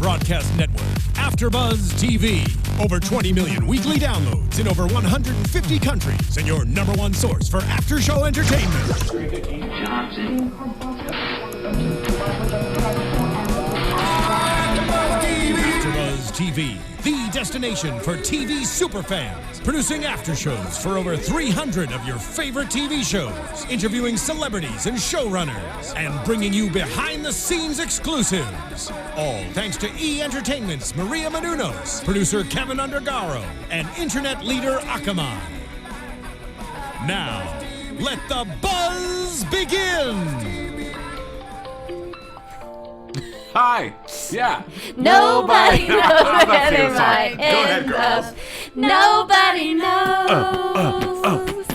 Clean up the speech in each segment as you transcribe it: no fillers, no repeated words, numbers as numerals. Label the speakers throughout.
Speaker 1: broadcast network, AfterBuzz TV. Over 20 million weekly downloads in over 150 countries, and your number one source for after-show entertainment. AfterBuzz TV, the destination for TV superfans, producing aftershows for over 300 of your favorite TV shows, interviewing celebrities and showrunners, and bringing you behind-the-scenes exclusives. All thanks to E! Entertainment's Maria Menounos, producer Kevin Undergaro, and internet leader Akamai. Now, let the buzz begin!
Speaker 2: Hi. Yeah.
Speaker 3: Nobody knows
Speaker 2: where
Speaker 3: where
Speaker 2: my
Speaker 3: my end up. Nobody knows.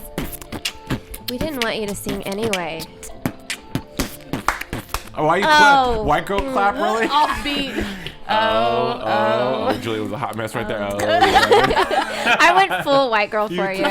Speaker 3: We didn't want you to sing anyway.
Speaker 2: Oh, why you clap? White girl clap, really?
Speaker 3: Offbeat.
Speaker 2: Julia was a hot mess right there.
Speaker 3: I went full white girl for you.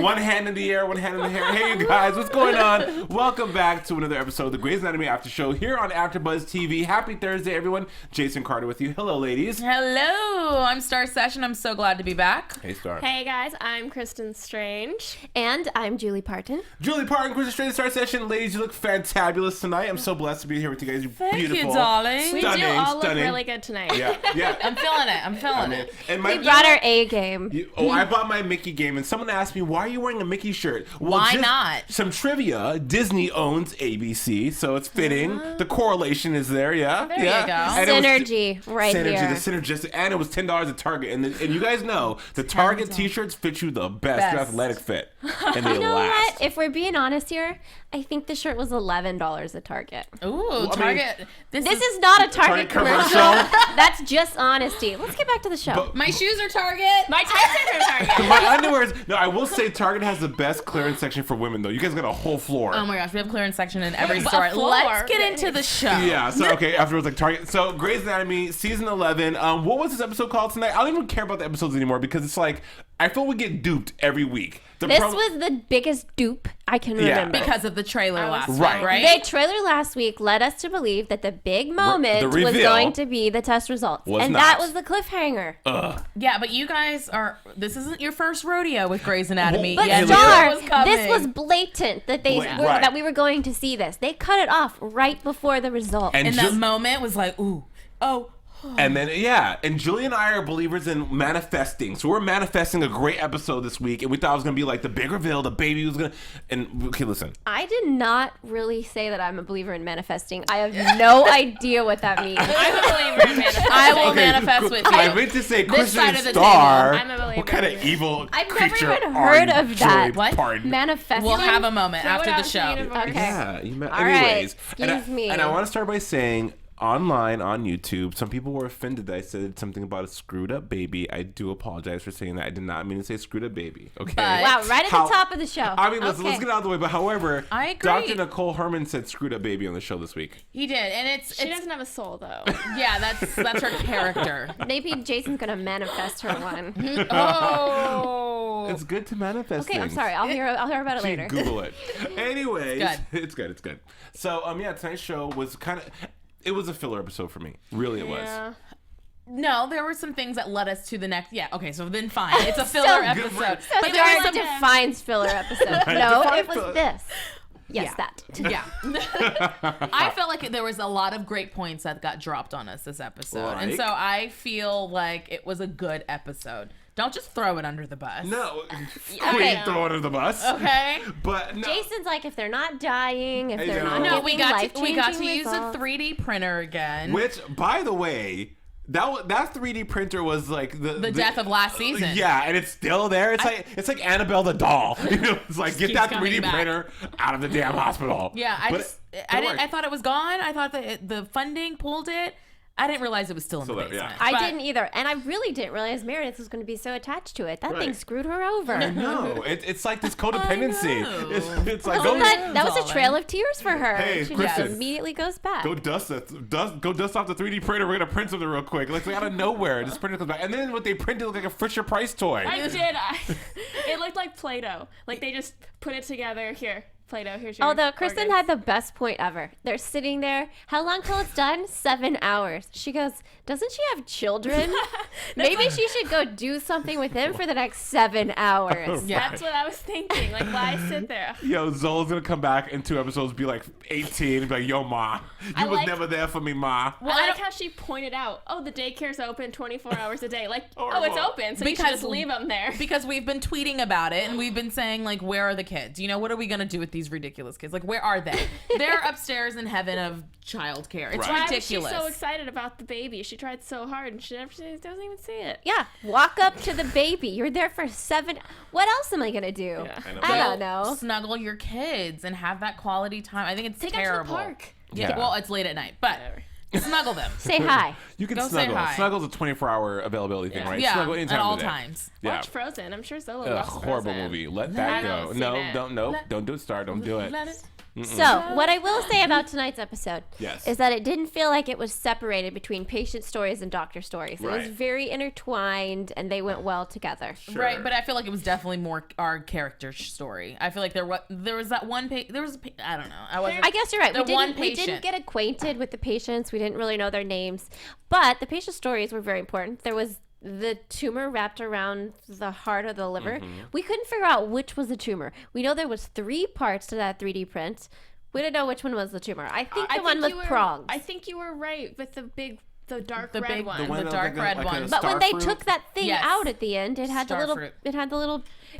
Speaker 2: One hand in the air, one hand in the hair. Hey, you guys, what's going on? Welcome back to another episode of the Grey's Anatomy After Show here on AfterBuzz TV. Happy Thursday, everyone. Jason Carter with you. Hello, ladies.
Speaker 4: Hello, I'm Starr Session. I'm so glad to be back.
Speaker 2: Hey, Starr.
Speaker 5: Hey guys, I'm Kristin Strange.
Speaker 3: And I'm Julie Partin.
Speaker 2: Julie Partin, Kristin Strange, Starr Session. Ladies, you look fantabulous tonight. I'm so blessed to be here with you guys. You're
Speaker 4: Thank
Speaker 2: beautiful.
Speaker 4: you, darling.
Speaker 5: We do all look really good tonight.
Speaker 2: Yeah.
Speaker 4: I'm feeling it. I'm feeling it.
Speaker 2: And
Speaker 3: We brought our A game.
Speaker 2: I bought my Mickey game, and someone asked me, why are you wearing a Mickey shirt? Well,
Speaker 4: Why not?
Speaker 2: Some trivia. Disney owns ABC, so it's fitting. The correlation is there, yeah.
Speaker 4: There you go.
Speaker 2: And it was
Speaker 3: Synergy right
Speaker 2: synergy,
Speaker 3: here.
Speaker 2: the synergistic, and it was $10 at Target. And you guys know, the Target t-shirts fit you the best. They're athletic fit. And they
Speaker 3: You know
Speaker 2: last.
Speaker 3: what? If we're being honest here, I think the shirt was $11 at Target.
Speaker 4: Ooh, Target.
Speaker 3: This is not a Target
Speaker 2: commercial.
Speaker 3: That's just honesty. Let's get back to the show.
Speaker 4: My shoes are Target.
Speaker 5: My ties are Target.
Speaker 2: My underwear is... No, I will say Target has the best clearance section for women, though. You guys got a whole floor.
Speaker 4: Oh my gosh, we have clearance section in every
Speaker 5: A
Speaker 4: store.
Speaker 5: floor.
Speaker 4: Let's get into the show.
Speaker 2: Yeah, so okay, afterwards, like Target. So Grey's Anatomy, season 11. What was this episode called tonight? I don't even care about the episodes anymore because it's like, I feel we get duped every week.
Speaker 3: This was the biggest dupe I can remember.
Speaker 4: Because of the trailer last week,
Speaker 2: Right.
Speaker 4: right?
Speaker 3: The trailer last week led us to believe that the big moment
Speaker 2: the
Speaker 3: was
Speaker 2: reveal
Speaker 3: going to be the test results.
Speaker 2: was
Speaker 3: And
Speaker 2: not.
Speaker 3: that was the cliffhanger.
Speaker 4: Yeah, but you guys are. This isn't your first rodeo with Grey's Anatomy.
Speaker 3: But
Speaker 4: Yeah,
Speaker 3: Starr,
Speaker 4: this coming.
Speaker 3: this was blatant that
Speaker 2: Right.
Speaker 3: that we were going to see this. They cut it off right before the result.
Speaker 2: And
Speaker 4: And
Speaker 2: just-
Speaker 4: that moment was like, ooh, oh.
Speaker 2: And then, yeah, and Julie and I are believers in manifesting. So we're manifesting a great episode this week, and we thought it was going to be like the big reveal, the baby was going to... And, okay, listen.
Speaker 3: I did not really say that I'm a believer in manifesting. I have no idea what that means.
Speaker 5: I'm a believer in manifesting.
Speaker 4: I will manifest with you.
Speaker 2: I meant to say
Speaker 4: This side
Speaker 2: Kristin
Speaker 4: of the
Speaker 2: Starr.
Speaker 5: table. I'm a believer.
Speaker 2: What kind of evil
Speaker 3: I've never
Speaker 2: creature
Speaker 3: even
Speaker 2: are
Speaker 3: heard
Speaker 2: you,
Speaker 3: of that.
Speaker 2: Julie
Speaker 4: What?
Speaker 2: Partin?
Speaker 3: Manifesting.
Speaker 4: We'll have a moment
Speaker 5: Throw it
Speaker 4: after
Speaker 5: out
Speaker 4: the
Speaker 5: into
Speaker 4: show.
Speaker 5: universe.
Speaker 3: Okay.
Speaker 2: Yeah.
Speaker 3: All right.
Speaker 2: Anyways.
Speaker 3: Excuse me.
Speaker 2: And I want to start by saying... Online on YouTube, some people were offended that I said something about a screwed up baby. I do apologize for saying that. I did not mean to say screwed up baby. Okay.
Speaker 4: But-
Speaker 3: Wow, right at the top of the show.
Speaker 2: I mean, let's
Speaker 3: Okay.
Speaker 2: get out of the way. But however,
Speaker 4: I agree.
Speaker 2: Dr. Nicole Herman said screwed up baby on the show this week.
Speaker 4: He did, and it's
Speaker 5: She doesn't have a soul though.
Speaker 4: yeah, that's her character.
Speaker 3: Maybe Jason's gonna manifest her one.
Speaker 4: Oh,
Speaker 2: It's good to manifest
Speaker 3: Okay, I'm
Speaker 2: things.
Speaker 3: sorry. I'll hear about it later.
Speaker 2: Google it. Anyways,
Speaker 4: It's good.
Speaker 2: it's good. So yeah, tonight's show was kind of. It was a filler episode for me. Really, it was.
Speaker 5: Yeah.
Speaker 4: no, there were some things that led us to the next. Yeah, okay, so then fine, it's a filler episode.
Speaker 3: So
Speaker 4: But there
Speaker 3: Starr
Speaker 4: were some.
Speaker 3: defines filler episode. No,
Speaker 2: defines
Speaker 3: it was
Speaker 2: filler.
Speaker 3: this. Yes,
Speaker 4: Yeah.
Speaker 3: that.
Speaker 4: Yeah, I felt like there was a lot of great points that got dropped on us this episode, and
Speaker 2: Like?
Speaker 4: so I feel like it was a good episode. Don't just throw it under the bus.
Speaker 2: No,
Speaker 3: Okay.
Speaker 2: queen throw it under the bus.
Speaker 4: Okay.
Speaker 2: But no.
Speaker 3: Jason's like, if they're not dying, if
Speaker 2: I
Speaker 3: they're
Speaker 2: know.
Speaker 3: not
Speaker 4: No,
Speaker 3: getting
Speaker 4: we got to
Speaker 3: life-changing
Speaker 4: use a
Speaker 3: results.
Speaker 4: 3D printer again.
Speaker 2: Which, by the way, that 3D printer was like the
Speaker 4: death of last season.
Speaker 2: Yeah, and it's still there. It's like Annabelle the doll. You know, it's like get
Speaker 4: keeps
Speaker 2: that
Speaker 4: coming
Speaker 2: 3D
Speaker 4: back.
Speaker 2: printer out of the damn hospital.
Speaker 4: Yeah,
Speaker 2: But
Speaker 4: I thought it was gone. I thought that the funding pulled it. I didn't realize it was still in the
Speaker 2: Still there,
Speaker 4: basement.
Speaker 2: yeah.
Speaker 3: I
Speaker 4: But-
Speaker 3: didn't either. And I really didn't realize Meredith was going to be so attached to it. That thing
Speaker 2: Right.
Speaker 3: screwed her over.
Speaker 2: No, it's like this codependency.
Speaker 4: know.
Speaker 2: It's like
Speaker 3: Wasn't
Speaker 2: go
Speaker 3: that was a trail of tears for her.
Speaker 2: Hey,
Speaker 3: she
Speaker 2: Kristin.
Speaker 3: just immediately goes back.
Speaker 2: go dust off the 3D printer. We're gonna print something real quick. Like out of nowhere, this printer comes back, and then what they printed looked like a Fisher Price toy.
Speaker 5: I did. It looked like Play-Doh. Like they just put it together. Here, Play-Doh, here's your
Speaker 3: Although Kristin
Speaker 5: organs.
Speaker 3: had the best point ever. They're sitting there. How long till it's done? 7 hours. She goes, doesn't she have children? Maybe she should go do something with him for the next 7 hours.
Speaker 4: Yeah.
Speaker 5: That's what I was thinking. Like, why sit there?
Speaker 2: Yo, Zola's gonna come back in 2 episodes, be like 18, and be like, yo, ma, you was
Speaker 5: like-
Speaker 2: never there for me, ma.
Speaker 5: Well, I like how she pointed out, the daycare's open 24 hours a day. Like, it's open, so you should just leave them there.
Speaker 4: Because we've been tweeting about it and we've been saying, like, where are the kids? You know, what are we going to do with these ridiculous kids? Like, where are they? They're upstairs in heaven of childcare. It's
Speaker 2: Right.
Speaker 4: ridiculous.
Speaker 5: Why was she so excited about the baby? She tried so hard and she doesn't even see it.
Speaker 3: Yeah, walk up to the baby. You're there for 7. What else am I gonna do?
Speaker 5: Yeah.
Speaker 3: I don't know.
Speaker 4: Snuggle your kids and have that quality time. I think it's
Speaker 5: Take
Speaker 4: terrible.
Speaker 5: them to the park.
Speaker 4: Yeah. Well, it's late at night, but snuggle them.
Speaker 3: Say hi.
Speaker 2: You can
Speaker 4: Go say
Speaker 2: snuggle.
Speaker 4: hi.
Speaker 2: Snuggle's a 24-hour availability thing, right?
Speaker 4: Yeah,
Speaker 2: Snuggle anytime
Speaker 4: at all
Speaker 2: of the day.
Speaker 4: times.
Speaker 2: Yeah.
Speaker 5: Watch Frozen. I'm sure Zola
Speaker 2: Ugh,
Speaker 5: loves
Speaker 2: horrible
Speaker 5: Frozen.
Speaker 2: movie. Let that
Speaker 5: I
Speaker 2: go.
Speaker 5: haven't
Speaker 2: No,
Speaker 5: seen it.
Speaker 2: don't do it, Star. Don't do it.
Speaker 4: Let it.
Speaker 3: So, what I will say about tonight's episode
Speaker 2: Yes.
Speaker 3: is that it didn't feel like it was separated between patient stories and doctor stories. It
Speaker 2: Right.
Speaker 3: was very intertwined, and they went well together.
Speaker 2: Sure.
Speaker 4: Right, but I feel like it was definitely more our character story. I feel like there was that one I don't know.
Speaker 3: I guess you're right.
Speaker 4: The one
Speaker 3: We didn't
Speaker 4: patient.
Speaker 3: get acquainted with the patients. We didn't really know their names. But the patient stories were very important. There was the tumor wrapped around the heart or the liver. We couldn't figure out which was the tumor. We know there was 3 parts to that 3D print. We didn't know which one was the tumor. I think the one with prongs.
Speaker 5: I think you were right with the dark red
Speaker 4: big
Speaker 5: one.
Speaker 2: The one
Speaker 4: The
Speaker 2: that was
Speaker 4: dark red
Speaker 2: like
Speaker 4: one.
Speaker 2: a
Speaker 3: But when
Speaker 2: star
Speaker 3: they
Speaker 2: fruit?
Speaker 3: took that thing
Speaker 4: Yes.
Speaker 3: out at the end, it had the
Speaker 4: Star
Speaker 3: little
Speaker 4: fruit.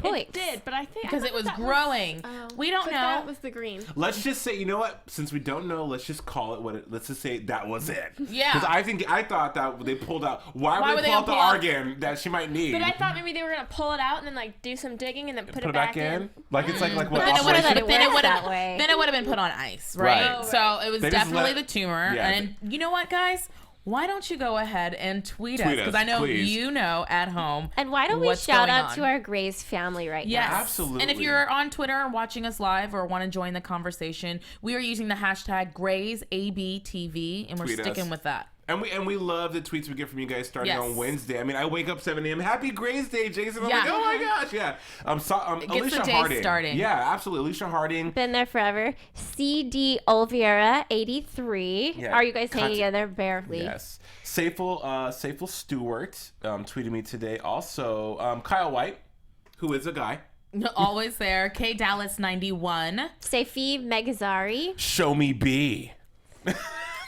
Speaker 3: points.
Speaker 5: It did, but I think
Speaker 4: because
Speaker 5: I
Speaker 4: it
Speaker 5: thought
Speaker 4: was
Speaker 5: that
Speaker 4: growing. We don't
Speaker 5: but
Speaker 4: know.
Speaker 5: That was the green.
Speaker 2: Let's just say, you know what? Since we don't know, let's just call it what it. Let's just say that was it.
Speaker 4: Yeah.
Speaker 2: Because I thought that they pulled out. Why
Speaker 4: Why
Speaker 2: would
Speaker 4: would
Speaker 2: they
Speaker 4: they
Speaker 2: pull out the
Speaker 4: pull out-
Speaker 2: argan that she might need?
Speaker 5: But I thought maybe they were gonna pull it out and then like do some digging and then put it back in.
Speaker 2: Like it's like what?
Speaker 3: But
Speaker 4: Then it would
Speaker 3: Operation-
Speaker 4: have
Speaker 3: It works that way.
Speaker 4: then it would have been put on ice, right?
Speaker 2: Right.
Speaker 4: So it was
Speaker 2: They just
Speaker 4: definitely
Speaker 2: let-
Speaker 4: the tumor.
Speaker 2: Yeah.
Speaker 4: And you know what, guys? Why don't you go ahead and tweet us?
Speaker 2: Tweet
Speaker 4: Because
Speaker 2: us,
Speaker 4: I know
Speaker 2: please.
Speaker 4: you know at home.
Speaker 3: And why don't we
Speaker 4: what's
Speaker 3: shout
Speaker 4: going
Speaker 3: out
Speaker 4: on.
Speaker 3: to our Grey's family right
Speaker 4: Yes.
Speaker 3: now?
Speaker 2: Absolutely.
Speaker 4: And if you're on Twitter and watching us live or want to join the conversation, we are using the hashtag GraysABTV, and we're
Speaker 2: Tweet
Speaker 4: sticking
Speaker 2: us.
Speaker 4: with that.
Speaker 2: And we love the tweets we get from you guys starting
Speaker 4: Yes.
Speaker 2: on Wednesday. I mean, I wake up 7 a.m. Happy Grey's Day, Jason. I'm
Speaker 4: Yeah.
Speaker 2: like, oh my gosh, yeah.
Speaker 4: It gets
Speaker 2: Alicia
Speaker 4: the day
Speaker 2: Harding.
Speaker 4: starting.
Speaker 2: Yeah, absolutely. Alicia Harding.
Speaker 3: Been there forever. CD Olvera 83.
Speaker 2: Yeah.
Speaker 3: Are you guys hanging in there? Barely.
Speaker 2: Yes. Safel Stewart tweeted me today. Also, Kyle White, who is a guy.
Speaker 4: Always there. K Dallas 91.
Speaker 3: Safi Megazari.
Speaker 2: Show me B.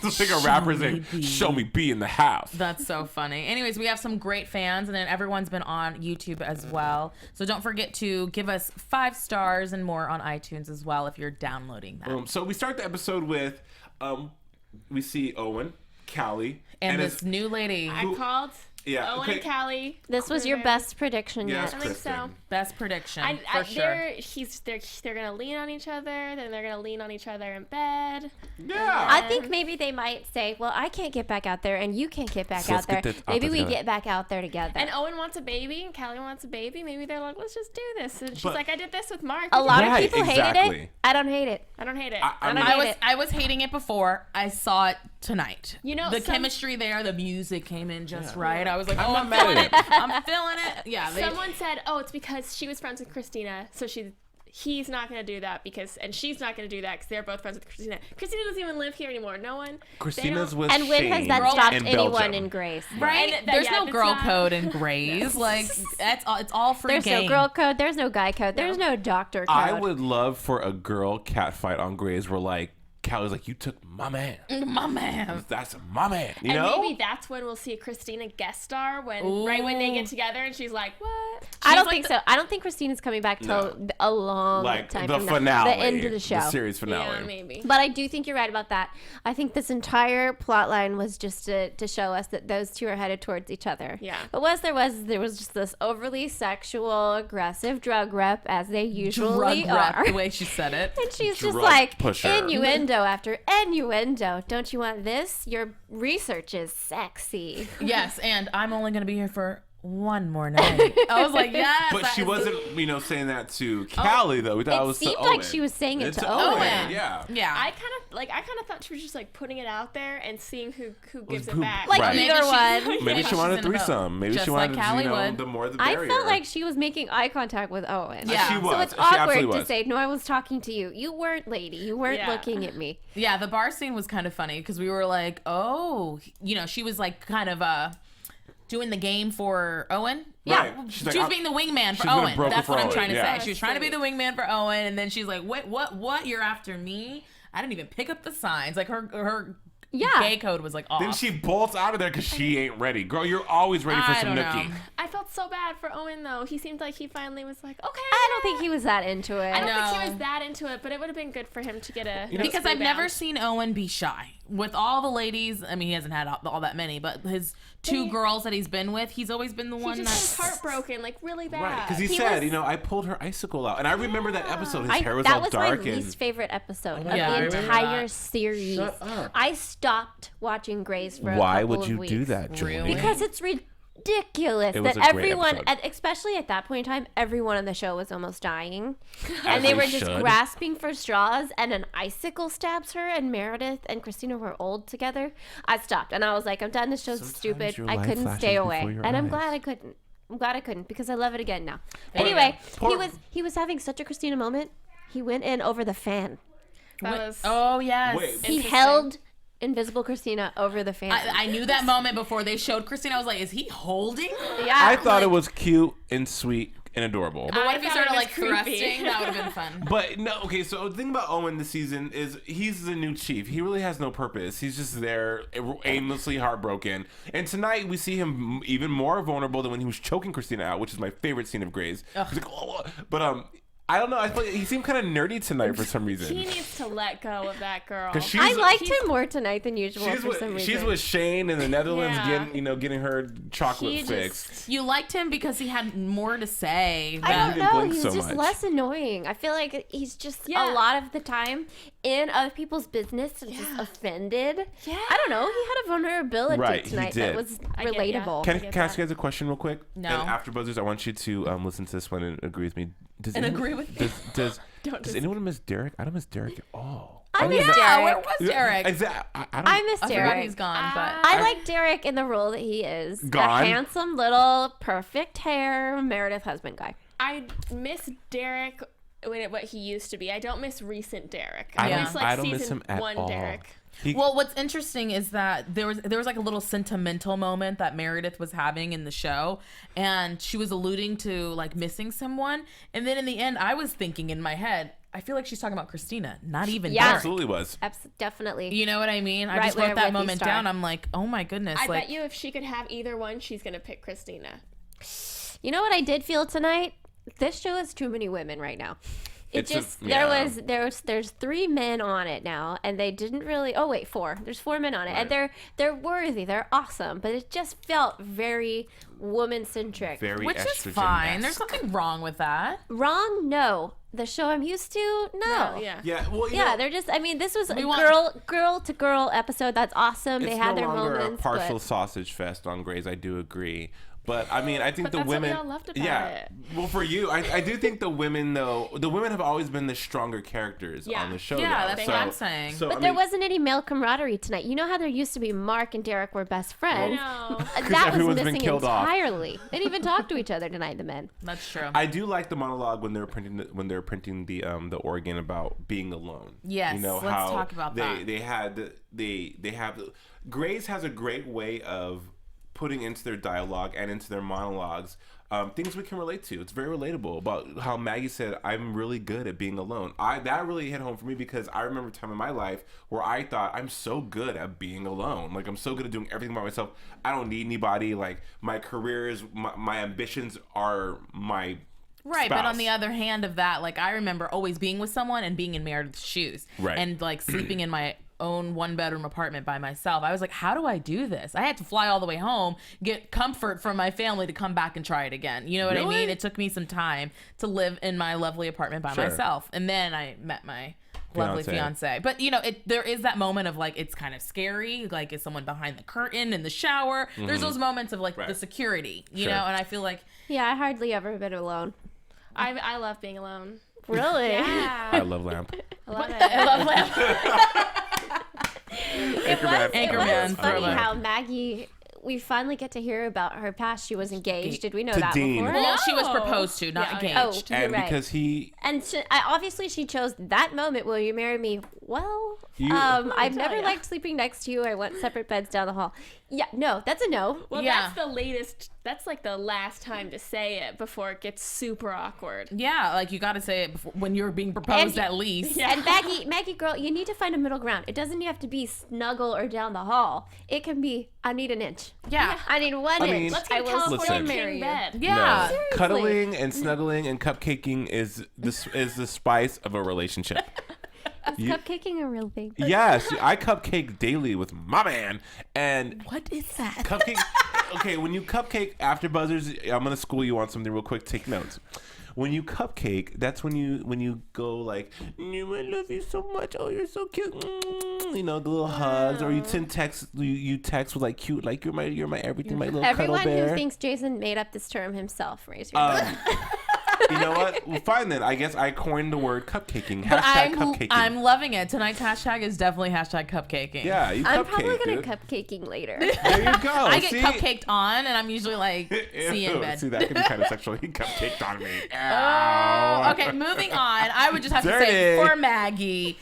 Speaker 2: It's like a rapper saying, show me B in the house.
Speaker 4: That's so funny. Anyways, we have some great fans, and then everyone's been on YouTube as well. So don't forget to give us 5 stars and more on iTunes as well if you're downloading that.
Speaker 2: So we start the episode with, we see Owen, Callie,
Speaker 4: And
Speaker 2: his-
Speaker 4: this new lady,
Speaker 5: I called
Speaker 2: Yeah,
Speaker 5: Owen
Speaker 2: okay.
Speaker 5: and Callie.
Speaker 3: This was your best prediction
Speaker 2: Yes,
Speaker 3: yet.
Speaker 5: I think so.
Speaker 2: Kristin.
Speaker 4: best prediction
Speaker 5: I,
Speaker 4: for sure.
Speaker 5: they're gonna lean on each other, then they're gonna lean on each other in bed.
Speaker 2: Yeah.
Speaker 3: I think maybe they might say, well, I can't get back out there and you can't get back
Speaker 2: So let's
Speaker 3: out there.
Speaker 2: get this out
Speaker 3: Maybe
Speaker 2: there
Speaker 3: we
Speaker 2: together.
Speaker 3: get back out there together.
Speaker 5: And Owen wants a baby, and Callie wants a baby. Maybe they're like, let's just do this. And she's
Speaker 2: But-
Speaker 5: like, I did this with Mark.
Speaker 3: a lot
Speaker 2: Right,
Speaker 3: of people hated
Speaker 2: exactly.
Speaker 3: it. I don't hate it.
Speaker 5: I don't hate it.
Speaker 2: I
Speaker 3: don't
Speaker 2: mean-
Speaker 3: hate it.
Speaker 4: I was hating it before. I saw it tonight.
Speaker 5: You know,
Speaker 4: the
Speaker 5: some-
Speaker 4: chemistry there, the music came in just right. I was like,
Speaker 2: I'm
Speaker 4: oh,
Speaker 2: not
Speaker 4: I'm
Speaker 2: mad
Speaker 4: feeling
Speaker 2: at
Speaker 4: it.
Speaker 2: it.
Speaker 4: I'm feeling it. Yeah.
Speaker 5: Someone said, oh, it's because she was friends with Christina, so he's not going to do that and she's not going to do that because they're both friends with Christina. Christina doesn't even live here anymore. No one.
Speaker 2: Christina's with
Speaker 3: And when has
Speaker 2: Shane
Speaker 3: that stopped
Speaker 2: in
Speaker 3: anyone
Speaker 2: Belgium.
Speaker 3: in Grace?
Speaker 4: Right?
Speaker 5: And
Speaker 4: There's
Speaker 5: yeah,
Speaker 4: no
Speaker 5: it's
Speaker 4: girl
Speaker 5: not-
Speaker 4: code in Grays. Like it's all free
Speaker 3: There's
Speaker 4: game.
Speaker 3: no girl code. There's no guy code. There's no doctor code.
Speaker 2: I would love for a girl cat fight on Grays where like Callie's like, you took my man.
Speaker 4: My man.
Speaker 2: That's my man. You
Speaker 5: And
Speaker 2: know?
Speaker 5: maybe that's when we'll see a Christina guest star right when they get together and she's like, what?
Speaker 3: I don't
Speaker 4: like
Speaker 3: think so. I don't think Christina's coming back till a long
Speaker 2: like
Speaker 3: time
Speaker 2: the
Speaker 3: from
Speaker 2: finale.
Speaker 3: now. The end of the show.
Speaker 2: The series finale.
Speaker 5: Yeah, maybe.
Speaker 3: But I do think you're right about that. I think this entire plot line was just to show us that those two are headed towards each other.
Speaker 5: Yeah.
Speaker 3: But there was just this overly sexual, aggressive drug rep, as they usually
Speaker 4: Drug rep,
Speaker 3: are.
Speaker 4: the way she said it.
Speaker 3: And she's just
Speaker 2: Drug
Speaker 3: like,
Speaker 2: pusher.
Speaker 3: innuendo after innuendo. Don't you want this? Your research is sexy.
Speaker 4: Yes, and I'm only going to be here for one more night. I was like, yes.
Speaker 2: But she wasn't, saying that to Callie though. We thought it was
Speaker 3: seemed
Speaker 2: to
Speaker 3: like
Speaker 2: Owen.
Speaker 3: she was saying it
Speaker 2: It's
Speaker 3: to Owen.
Speaker 2: Yeah.
Speaker 4: Yeah.
Speaker 5: I kind of thought she was just like putting it out there and seeing who gives
Speaker 2: who-
Speaker 5: it back.
Speaker 3: Like
Speaker 2: Right.
Speaker 3: either one.
Speaker 2: Maybe she
Speaker 4: she's
Speaker 2: wanted a
Speaker 4: in a boat.
Speaker 2: threesome. Maybe
Speaker 4: Just
Speaker 2: she
Speaker 4: like
Speaker 2: wanted,
Speaker 4: Callie would.
Speaker 2: the more the
Speaker 3: I
Speaker 2: barrier.
Speaker 3: felt like she was making eye contact with Owen.
Speaker 4: Yeah.
Speaker 2: She was.
Speaker 3: So it's
Speaker 2: She absolutely
Speaker 3: awkward to
Speaker 2: was.
Speaker 3: say, no, I was talking to you. You weren't, lady. You weren't
Speaker 5: Yeah.
Speaker 3: looking at me.
Speaker 4: Yeah, the bar scene was kind of funny because we were like, oh, she was like kind of doing the game for Owen.
Speaker 2: Right.
Speaker 4: Yeah,
Speaker 2: She's
Speaker 4: she
Speaker 2: like,
Speaker 4: was
Speaker 2: I'm-
Speaker 4: being the wingman
Speaker 2: she's
Speaker 4: for
Speaker 2: gonna
Speaker 4: Owen.
Speaker 2: broker
Speaker 4: That's
Speaker 2: for
Speaker 4: what I'm
Speaker 2: Owen,
Speaker 4: trying to
Speaker 2: yeah.
Speaker 4: say. She was trying to be the wingman for Owen, and then she's like, wait, what? You're after me? I didn't even pick up the signs. Like her gay code was like off.
Speaker 2: Then she bolts out of there because she ain't ready. Girl, you're always ready for
Speaker 4: I
Speaker 2: some
Speaker 4: don't
Speaker 2: nookie.
Speaker 4: know.
Speaker 5: I felt so bad for Owen though. He seemed like he finally was like, okay.
Speaker 3: I don't think he was that into it.
Speaker 5: I don't think
Speaker 4: No.
Speaker 5: he was that into it, but it would have been good for him to get a
Speaker 4: Because
Speaker 5: nice
Speaker 4: I've never
Speaker 5: rebound.
Speaker 4: seen Owen be shy. With all the ladies, I mean, he hasn't had all that many, but his two girls that he's been with, he's always been the
Speaker 5: He
Speaker 4: one
Speaker 5: just
Speaker 4: that's...
Speaker 5: was heartbroken, like really bad.
Speaker 2: Right, because he
Speaker 3: He
Speaker 2: said,
Speaker 3: was-
Speaker 2: I pulled her icicle out. And I remember that episode. His hair was
Speaker 3: that
Speaker 2: all
Speaker 3: was
Speaker 2: dark
Speaker 3: my
Speaker 2: and...
Speaker 3: least favorite episode of
Speaker 4: Yeah, I
Speaker 3: the
Speaker 4: remember
Speaker 3: entire
Speaker 4: that.
Speaker 3: series.
Speaker 2: Shut up.
Speaker 3: I stopped watching Grey's for a
Speaker 2: Why
Speaker 3: couple
Speaker 2: would
Speaker 3: of
Speaker 2: you
Speaker 3: weeks.
Speaker 2: do that, Julie?
Speaker 4: Really?
Speaker 3: Because it's ridiculous
Speaker 2: It was
Speaker 3: that
Speaker 2: a great
Speaker 3: everyone,
Speaker 2: episode.
Speaker 3: especially at that point in time, everyone on the show was almost dying.
Speaker 2: As
Speaker 3: And they were
Speaker 2: they
Speaker 3: just
Speaker 2: should.
Speaker 3: grasping for straws, and an icicle stabs her, and Meredith and Christina were old together. I stopped, and I was like, I'm done. This show's
Speaker 2: Sometimes
Speaker 3: stupid.
Speaker 2: your
Speaker 3: I
Speaker 2: life
Speaker 3: couldn't
Speaker 2: flashes
Speaker 3: stay
Speaker 2: before
Speaker 3: away.
Speaker 2: your
Speaker 3: And I'm
Speaker 2: eyes.
Speaker 3: glad I couldn't. I'm glad I couldn't because I love it again now. Anyway, he was having such a Christina moment. He went in over the fan.
Speaker 5: That was
Speaker 4: Oh, yes.
Speaker 2: Wait.
Speaker 3: He
Speaker 5: Interesting.
Speaker 3: held Invisible Christina over the fan.
Speaker 4: I knew that moment before they showed Christina. I was like, is he holding?
Speaker 3: yeah,
Speaker 2: I thought it was cute and sweet and adorable.
Speaker 4: But what if he
Speaker 5: thought it
Speaker 4: started
Speaker 5: was
Speaker 4: like
Speaker 5: creepy.
Speaker 4: thrusting? That would have been fun.
Speaker 2: But no, okay, so the thing about Owen this season is he's the new chief. He really has no purpose. He's just there aimlessly heartbroken. And tonight we see him even more vulnerable than when he was choking Christina out, which is my favorite scene of Grey's. He's like, oh. But I don't know. I feel like he seemed kind of nerdy tonight for some reason.
Speaker 5: He needs to let go of that girl.
Speaker 2: 'Cause she's-
Speaker 3: I liked him more tonight than usual
Speaker 2: She's
Speaker 3: for
Speaker 2: with,
Speaker 3: some reason.
Speaker 2: she's with Shane in the Netherlands
Speaker 5: Yeah.
Speaker 2: getting her chocolate
Speaker 5: He just-
Speaker 2: fixed.
Speaker 4: You liked him because he had more to say.
Speaker 3: I
Speaker 2: He
Speaker 3: don't
Speaker 2: didn't
Speaker 3: know.
Speaker 2: blink
Speaker 3: He's
Speaker 2: so
Speaker 3: just
Speaker 2: much.
Speaker 3: less annoying. I feel like he's just
Speaker 5: Yeah.
Speaker 3: a lot of the time in other people's business and just offended.
Speaker 5: Yeah.
Speaker 3: I don't know. He had a vulnerability
Speaker 2: Right, he
Speaker 3: tonight
Speaker 2: did.
Speaker 3: that was
Speaker 5: I get ya.
Speaker 3: relatable.
Speaker 2: Can
Speaker 5: get
Speaker 2: I ask
Speaker 5: that.
Speaker 2: you guys a question real quick?
Speaker 4: No.
Speaker 2: And after Buzzers, I want you to listen to this one and agree with me. Does
Speaker 4: And
Speaker 2: anyone-
Speaker 4: agree with me.
Speaker 2: Does anyone miss Derek? I don't miss Derek at all.
Speaker 3: I miss
Speaker 4: Yeah, where
Speaker 3: Derek.
Speaker 4: was Derek?
Speaker 2: Exactly. I don't.
Speaker 3: I miss
Speaker 4: I forgot
Speaker 3: Derek.
Speaker 4: he's gone, but
Speaker 3: I like Derek in the role that he is.
Speaker 2: Gone?
Speaker 3: A handsome little, perfect hair Meredith husband guy.
Speaker 5: I miss Derek what he used to be. I don't miss recent Derek.
Speaker 2: I
Speaker 5: I
Speaker 4: don't-
Speaker 5: miss like
Speaker 2: I don't miss
Speaker 5: season
Speaker 2: him at
Speaker 5: 1
Speaker 2: all.
Speaker 5: Derek.
Speaker 4: well, what's interesting is that there was like a little sentimental moment that Meredith was having in the show, and she was alluding to like missing someone, and then in the end, I was thinking in my head, I feel like she's talking about Christina, not even
Speaker 3: Yeah.
Speaker 4: Derek.
Speaker 2: absolutely was.
Speaker 3: Definitely.
Speaker 4: You know what I mean? I
Speaker 3: Right
Speaker 4: just
Speaker 3: where
Speaker 4: wrote that
Speaker 3: with you,
Speaker 4: moment
Speaker 3: Starr.
Speaker 4: down. I'm like, oh my goodness,
Speaker 5: I
Speaker 4: like
Speaker 5: bet you if she could have either one, she's gonna pick Christina.
Speaker 3: You know what I did feel tonight? This show has too many women right now. It
Speaker 2: It's
Speaker 3: just
Speaker 2: yeah.
Speaker 3: there's 3 men on it now, and they didn't really. Oh wait, 4. There's 4 men on it, and they're worthy. They're awesome, but it just felt very woman centric.
Speaker 2: Very
Speaker 4: which is
Speaker 2: estrogen-esque.
Speaker 4: fine. There's nothing wrong with that.
Speaker 3: Wrong? No. The show I'm used to? No.
Speaker 5: Yeah.
Speaker 2: Yeah. Well, you
Speaker 3: Yeah,
Speaker 2: know,
Speaker 3: they're just. I mean, this was a
Speaker 4: want-
Speaker 3: girl to girl episode. That's awesome.
Speaker 2: it's
Speaker 3: They had
Speaker 2: no
Speaker 3: their
Speaker 2: longer
Speaker 3: moments.
Speaker 2: a partial
Speaker 3: but
Speaker 2: sausage fest on Grey's. I do agree. But I mean, I think
Speaker 5: But
Speaker 2: the
Speaker 5: that's what we
Speaker 2: women.
Speaker 5: all loved about
Speaker 2: yeah.
Speaker 5: it.
Speaker 2: Well, for you, I do think the women though. The women have always been the stronger characters
Speaker 5: Yeah.
Speaker 2: on the show.
Speaker 4: Yeah,
Speaker 2: now.
Speaker 4: that's
Speaker 2: so,
Speaker 4: what I'm saying.
Speaker 2: So,
Speaker 3: But
Speaker 2: I
Speaker 3: there
Speaker 2: mean,
Speaker 3: wasn't any male camaraderie tonight. You know how there used to be Mark and Derek were best friends.
Speaker 5: No.
Speaker 3: That was
Speaker 2: everyone's been
Speaker 3: missing
Speaker 2: killed off.
Speaker 3: entirely. They didn't even talk to each other tonight. The men.
Speaker 4: That's true.
Speaker 2: I do like the monologue when they're printing the organ about being alone.
Speaker 4: Yes,
Speaker 2: you know
Speaker 4: let's
Speaker 2: how
Speaker 4: talk about that.
Speaker 2: They have Grey's has a great way of putting into their dialogue and into their monologues things we can relate to. It's very relatable about how Maggie said, "I'm really good at being alone." That really hit home for me because I remember a time in my life where I thought I'm so good at being alone. Like I'm so good at doing everything by myself. I don't need anybody. Like my career is my ambitions are my
Speaker 4: Right, but
Speaker 2: spouse.
Speaker 4: on the other hand of that, like I remember always being with someone and being in Meredith's shoes.
Speaker 2: Right.
Speaker 4: And like sleeping in my own 1-bedroom apartment by myself. I was like, how do I do this? I had to fly all the way home, get comfort from my family to come back and try it again. You know what I
Speaker 2: Really?
Speaker 4: mean? It took me some time to live in my lovely apartment by
Speaker 2: Sure.
Speaker 4: myself. And then I met my lovely fiance. But there is that moment of like, it's kind of scary. Like, is someone behind the curtain in the shower? There's those moments of like the security, you know. And I feel like
Speaker 3: I hardly ever been alone.
Speaker 5: I love being alone.
Speaker 3: Really?
Speaker 5: Yeah.
Speaker 2: I love Lamp.
Speaker 5: I love it.
Speaker 4: I love Lamp.
Speaker 3: It was funny
Speaker 4: thriller.
Speaker 3: how Maggie. We finally get to hear about her past. She was engaged. Did we know that
Speaker 2: Dean.
Speaker 3: before?
Speaker 4: Well, she was proposed to, not engaged.
Speaker 3: Oh, you're
Speaker 2: And
Speaker 3: right.
Speaker 2: because he...
Speaker 3: And obviously she chose that moment. Will you marry me? Well, I've never liked sleeping next to you. I want separate beds down the hall. Yeah, no, that's a no.
Speaker 5: Well,
Speaker 4: Yeah.
Speaker 5: that's the latest. That's like the last time to say it before it gets super awkward.
Speaker 4: Yeah, like you got to say it before, when you're being proposed at least.
Speaker 5: Yeah.
Speaker 3: And Maggie, girl, you need to find a middle ground. It doesn't have to be snuggle or down the hall. It can be, I need an inch.
Speaker 4: Yeah.
Speaker 3: I need 1
Speaker 2: I
Speaker 3: inch.
Speaker 2: mean,
Speaker 5: Let's
Speaker 3: I
Speaker 5: get a
Speaker 3: will
Speaker 5: California
Speaker 3: still
Speaker 2: Listen.
Speaker 3: marry
Speaker 5: king
Speaker 3: you.
Speaker 5: bed.
Speaker 4: Yeah.
Speaker 2: No. Cuddling and snuggling and cupcaking is the spice of a relationship.
Speaker 3: Is cupcaking a real thing?
Speaker 2: Yes, I cupcake daily with my man. And
Speaker 4: What is that?
Speaker 2: cupcake. Okay, when you cupcake AfterBuzzers, I'm gonna school you on something real quick. Take notes. When you cupcake, that's when you go like, I love you so much. Oh, you're so cute. You know, the little hugs, or you send text. You text with like cute, like you're my everything, my little
Speaker 3: Everyone
Speaker 2: cuddle bear.
Speaker 3: who thinks Jason made up this term himself, raise your hand.
Speaker 2: You know what? Well, fine then. I guess I coined the word cupcaking.
Speaker 4: But
Speaker 2: Cupcaking.
Speaker 4: I'm loving it. Tonight's hashtag is definitely hashtag cupcaking.
Speaker 2: Yeah, you
Speaker 3: I'm
Speaker 2: cupcake,
Speaker 3: probably gonna
Speaker 2: dude.
Speaker 3: cupcaking later.
Speaker 2: There you go.
Speaker 4: I get
Speaker 2: See?
Speaker 4: cupcaked on, and I'm usually like, see you in
Speaker 2: Ew,
Speaker 4: bed.
Speaker 2: See, that could be kind of sexual. He cupcaked on me.
Speaker 4: Oh, okay, moving on. I would just have to say
Speaker 2: Dirty.
Speaker 4: for Maggie,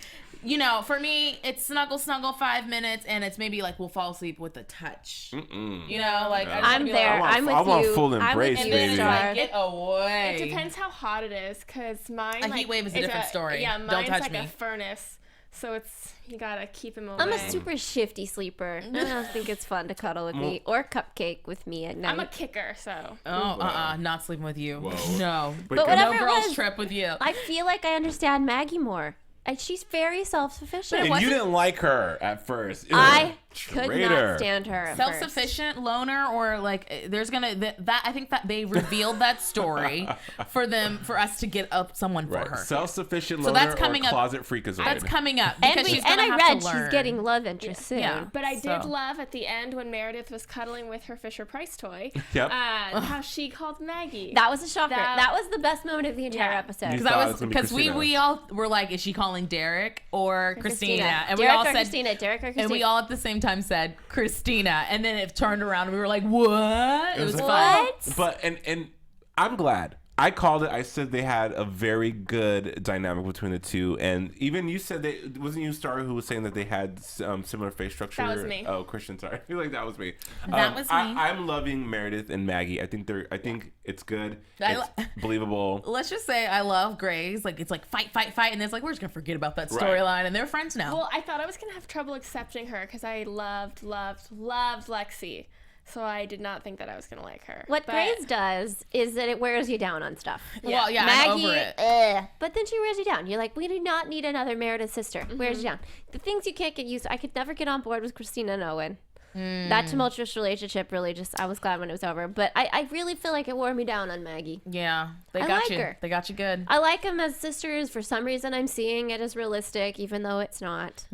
Speaker 4: for me, it's snuggle 5 minutes, and it's maybe like we'll fall asleep with a touch. Like I just
Speaker 3: I'm
Speaker 4: wanna be
Speaker 3: there.
Speaker 4: Like,
Speaker 3: I'm with
Speaker 2: I want
Speaker 3: you.
Speaker 2: full
Speaker 3: I'm with
Speaker 2: embrace,
Speaker 3: you,
Speaker 4: and then it's
Speaker 2: baby.
Speaker 4: like,
Speaker 3: Starr.
Speaker 4: get away.
Speaker 5: It depends how hot it is, because mine.
Speaker 4: A heat wave is a different story.
Speaker 5: Yeah,
Speaker 4: Don't
Speaker 5: mine's
Speaker 4: touch
Speaker 5: like
Speaker 4: me.
Speaker 5: a furnace, so you gotta keep him away.
Speaker 3: I'm a super shifty sleeper. I don't think it's fun to cuddle with me or cupcake with me at night.
Speaker 5: I'm a kicker, so.
Speaker 4: Not sleeping with you.
Speaker 2: Whoa.
Speaker 4: No.
Speaker 2: But
Speaker 3: But
Speaker 2: good-
Speaker 3: whatever
Speaker 4: No
Speaker 3: it
Speaker 4: girls
Speaker 3: was,
Speaker 4: trip with you.
Speaker 3: I feel like I understand Maggie more. She's very self-sufficient.
Speaker 2: And you didn't like her at first.
Speaker 3: I
Speaker 2: Ugh,
Speaker 3: could
Speaker 2: traitor.
Speaker 3: not stand her at first.
Speaker 4: Self-sufficient loner, or like there's gonna that I think that they revealed that story for us to get up someone for
Speaker 2: Right.
Speaker 4: her.
Speaker 2: Self-sufficient
Speaker 4: So
Speaker 2: loner
Speaker 4: that's coming
Speaker 2: or
Speaker 4: up.
Speaker 2: closet freakazoid.
Speaker 4: That's coming up
Speaker 3: And,
Speaker 4: because she's
Speaker 3: and
Speaker 4: gonna
Speaker 3: I
Speaker 4: have
Speaker 3: read
Speaker 4: to learn.
Speaker 3: she's getting love interest soon.
Speaker 4: Yeah.
Speaker 5: But I did
Speaker 4: So.
Speaker 5: love at the end when Meredith was cuddling with her Fisher-Price toy.
Speaker 2: Yep.
Speaker 5: How she called Maggie.
Speaker 3: That was a shocker.
Speaker 5: That-
Speaker 3: That was the best moment of the entire
Speaker 5: Yeah.
Speaker 3: episode.
Speaker 2: You
Speaker 4: Because
Speaker 2: thought it was gonna be
Speaker 4: because we
Speaker 2: Christina.
Speaker 4: all were like, is she calling Derek or Christina? And we
Speaker 3: Derek
Speaker 4: all
Speaker 3: or
Speaker 4: said
Speaker 3: Christina. Derek or Christina.
Speaker 4: And we all at the same time said Christina, and then it turned around and we were like, "What?" It was
Speaker 2: like-
Speaker 4: fun.
Speaker 3: What?
Speaker 2: But and I'm glad. I called it. I said they had a very good dynamic between the two, and even you said wasn't you Starr who was saying that they had similar face structure.
Speaker 5: That was me.
Speaker 2: Oh, Christian, sorry. I feel like that was me.
Speaker 4: That was me.
Speaker 2: I'm loving Meredith and Maggie. I think it's good. It's believable.
Speaker 4: Let's just say I love Grey's. Like it's like fight, and it's like we're just gonna forget about that
Speaker 2: Right.
Speaker 4: storyline, and they're friends now.
Speaker 5: Well, I thought I was going to have trouble accepting her because I loved Lexi. So I did not think that I was going to like her.
Speaker 3: What
Speaker 5: But-
Speaker 3: Grace does is that it wears you down on stuff.
Speaker 4: Well, yeah,
Speaker 3: Maggie,
Speaker 4: I'm over it.
Speaker 3: but then she wears you down. You're like, we do not need another Meredith sister.
Speaker 4: Mm-hmm.
Speaker 3: Wears you down. The things you can't get used to. I could never get on board with Christina and Owen.
Speaker 4: Mm.
Speaker 3: That tumultuous relationship really I was glad when it was over. But I really feel like it wore me down on Maggie.
Speaker 4: Yeah, they
Speaker 3: I
Speaker 4: got
Speaker 3: like
Speaker 4: you.
Speaker 3: her.
Speaker 4: They got you good.
Speaker 3: I like them as sisters. For some reason, I'm seeing it as realistic, even though it's not